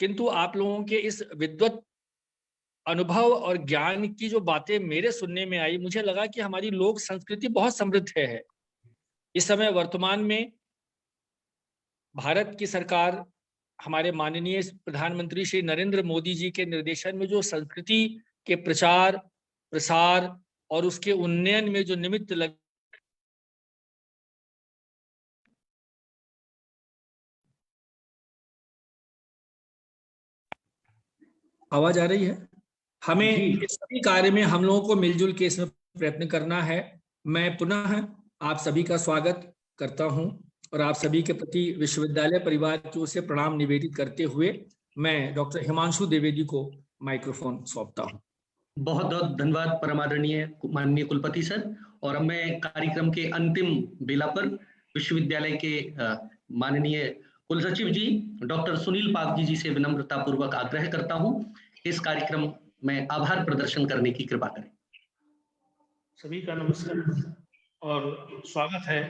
किंतु आप लोगों के इस विद्वत अनुभव और ज्ञान की जो बातें मेरे सुनने में आई, मुझे लगा कि हमारी लोक संस्कृति बहुत समृद्ध है। इस समय वर्तमान में भारत की सरकार, हमारे माननीय प्रधानमंत्री श्री नरेंद्र मोदी जी के निर्देशन में जो संस्कृति के प्रचार प्रसार और उसके उन्नयन में जो निमित्त लग, आवाज आ रही है? हमें इस सभी कार्य में हम लोगों को मिलजुल के इसमें प्रयत्न करना है। मैं पुनः आप सभी का स्वागत करता हूं और आप सभी के प्रति विश्वविद्यालय परिवार की ओर से प्रणाम निवेदित करते हुए मैं डॉक्टर हिमांशु द्विवेदी को माइक्रोफोन सौंपता हूं। बहुत बहुत धन्यवाद परमादरणीय माननीय कुलपति सर। और अब मैं कार्यक्रम के अंतिम बेला पर विश्वविद्यालय के माननीय कुलसचिव जी डॉक्टर सुनील पागजी जी से विनम्रता पूर्वक आग्रह करता हूं इस कार्यक्रम में आभार प्रदर्शन करने की कृपा करें। सभी का नमस्कार और स्वागत है।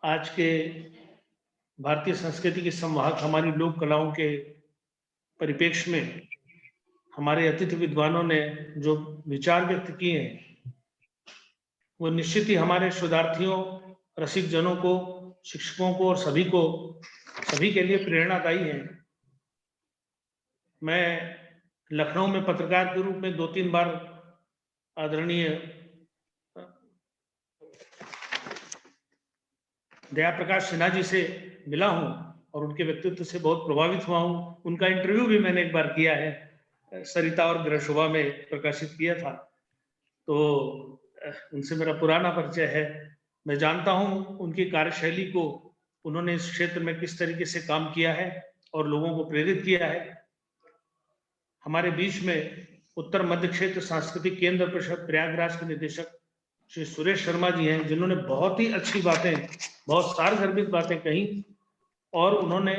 आज के भारतीय संस्कृति के संवाहक हमारी लोक कलाओं के परिप्रेक्ष्य में हमारे अतिथि विद्वानों ने जो विचार व्यक्त किए हैं वो निश्चित ही हमारे शोधार्थियों, रसिक जनों को, शिक्षकों को और सभी के लिए प्रेरणादायी है। मैं लखनऊ में पत्रकार के रूप में 2-3 बार आदरणीय दया प्रकाश सिन्हा जी से मिला हूं और उनके व्यक्तित्व से बहुत प्रभावित हुआ हूं। उनका इंटरव्यू भी मैंने एक बार किया है, सरिता और गृहशोभा में प्रकाशित किया था, तो उनसे मेरा पुराना परिचय है। मैं जानता हूं उनकी कार्यशैली को, उन्होंने इस क्षेत्र में किस तरीके से काम किया है और लोगों को प्रेरित किया है। हमारे बीच में उत्तर मध्य क्षेत्र सांस्कृतिक केंद्र परिषद प्रयागराज के निदेशक श्री सुरेश शर्मा जी हैं, जिन्होंने बहुत ही अच्छी बातें, बहुत सारगर्भित बातें कही और उन्होंने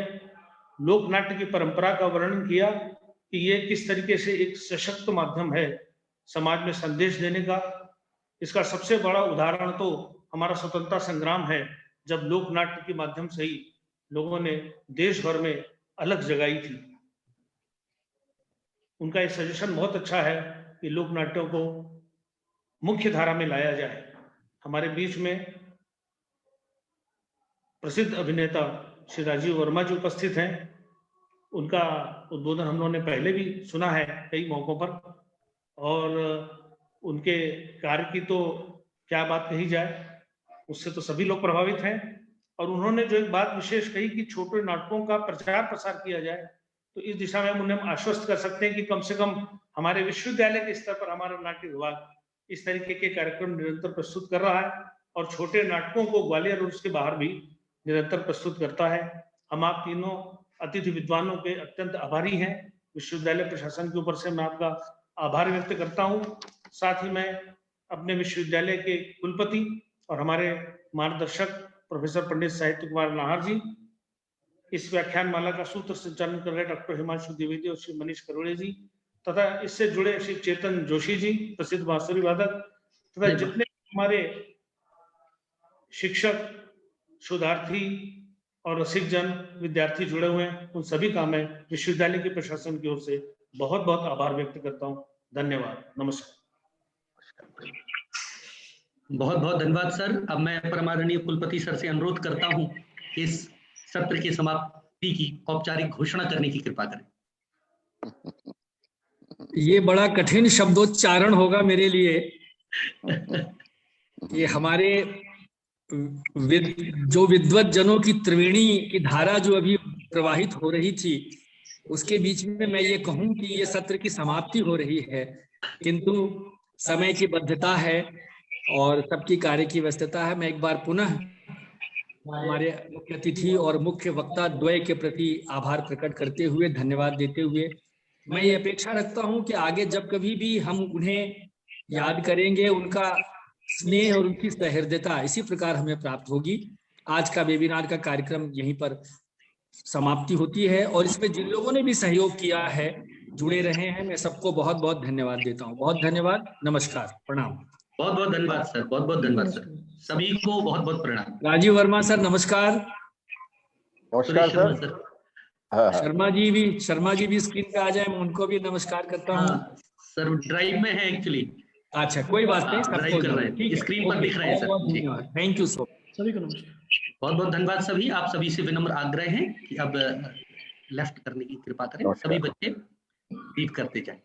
लोक नाट्य की परंपरा का वर्णन किया कि ये किस तरीके से एक सशक्त माध्यम है समाज में संदेश देने का। इसका सबसे बड़ा उदाहरण तो हमारा स्वतंत्रता संग्राम है, जब लोक नाट्य के माध्यम से ही लोगों ने देश भर में अलग जगाई थी। उनका एक सजेशन बहुत अच्छा है कि लोक नाट्यों को मुख्य धारा में लाया जाए। हमारे बीच में प्रसिद्ध अभिनेता श्री राजीव वर्मा जी उपस्थित हैं। उनका उद्बोधन हम लोगों ने पहले भी सुना है कई मौकों पर और उनके कार्य की तो क्या बात कही जाए, उससे तो सभी लोग प्रभावित हैं। और उन्होंने जो एक बात विशेष कही कि छोटे नाटकों का प्रचार प्रसार किया जाए, तो इस दिशा में हम उन्हें आश्वस्त कर सकते हैं कि कम से कम हमारे विश्वविद्यालय के स्तर पर हमारा नाट्य विभाग इस तरीके के कार्यक्रम निरंतर प्रस्तुत कर रहा है और छोटे नाटकों को ग्वालियर और उसके बाहर भी निरंतर प्रस्तुत करता है। हम आप तीनों अतिथि विद्वानों के अत्यंत आभारी हैं। विश्वविद्यालय प्रशासन के ऊपर से मैं आपका आभार व्यक्त करता हूं। साथ ही मैं अपने विश्वविद्यालय के कुलपति और हमारे मार्गदर्शक प्रोफेसर पंडित साहित्य कुमार नाहर जी, इस व्याख्यान माला का सूत्र संचालन कर रहे डॉक्टर हिमांशु द्विवेदी और श्री मनीष करोड़े जी तथा इससे जुड़े श्री चेतन जोशी जी, प्रसिद्ध बांसुरी वादक, तथा जितने हमारे शिक्षक, शोधार्थी और रसिक जन, विद्यार्थी जुड़े हुए हैं, उन सभी का मैं विश्वविद्यालय के प्रशासन की ओर से बहुत बहुत आभार व्यक्त करता हूं। धन्यवाद, नमस्कार। बहुत बहुत धन्यवाद सर। अब मैं परमादरणीय कुलपति सर से अनुरोध करता हूं कि इस सत्र की समाप्ति की औपचारिक घोषणा करने की कृपा करें। ये बड़ा कठिन शब्दोच्चारण होगा मेरे लिए। ये हमारे जो विद्वत जनों की त्रिवेणी की धारा जो अभी प्रवाहित हो रही थी, उसके बीच में मैं ये कहूं कि ये सत्र की समाप्ति हो रही है, किंतु समय की बद्धता है और सबकी कार्य की व्यस्तता है। मैं एक बार पुनः हमारे मुख्य अतिथि और मुख्य वक्ता द्वय के प्रति आभार प्रकट करते हुए, धन्यवाद देते हुए, मैं ये अपेक्षा रखता हूं कि आगे जब कभी भी हम उन्हें याद करेंगे, उनका स्नेह और उनकी सहृदयता इसी प्रकार हमें प्राप्त होगी। आज का वेबिनार का कार्यक्रम यहीं पर समाप्ति होती है और इसमें जिन लोगों ने भी सहयोग किया है, जुड़े रहे हैं, मैं सबको बहुत बहुत धन्यवाद देता हूँ। बहुत धन्यवाद, नमस्कार, प्रणाम। बहुत बहुत धन्यवाद सर, बहुत बहुत धन्यवाद सर, सभी को बहुत बहुत प्रणाम। राजीव वर्मा सर नमस्कार। नमस्कार सुरेश सर। शर्मा शर्मा जी भी स्क्रीन पे आ जाए, मैं उनको भी नमस्कार करता हूँ। हाँ, सर ड्राइव में है एक्चुअली। अच्छा, कोई बात नहीं, ड्राइव कर रहे हैं, स्क्रीन पर दिख रहे हैं sir. Thank you so much, सभी को नमस्कार। बहुत बहुत धन्यवाद सभी। आप सभी से विनम्र आग्रह है कि अब लेफ्ट करने की कृपा करें, नमस्कार। सभी बच्चे रीड करते जाएं।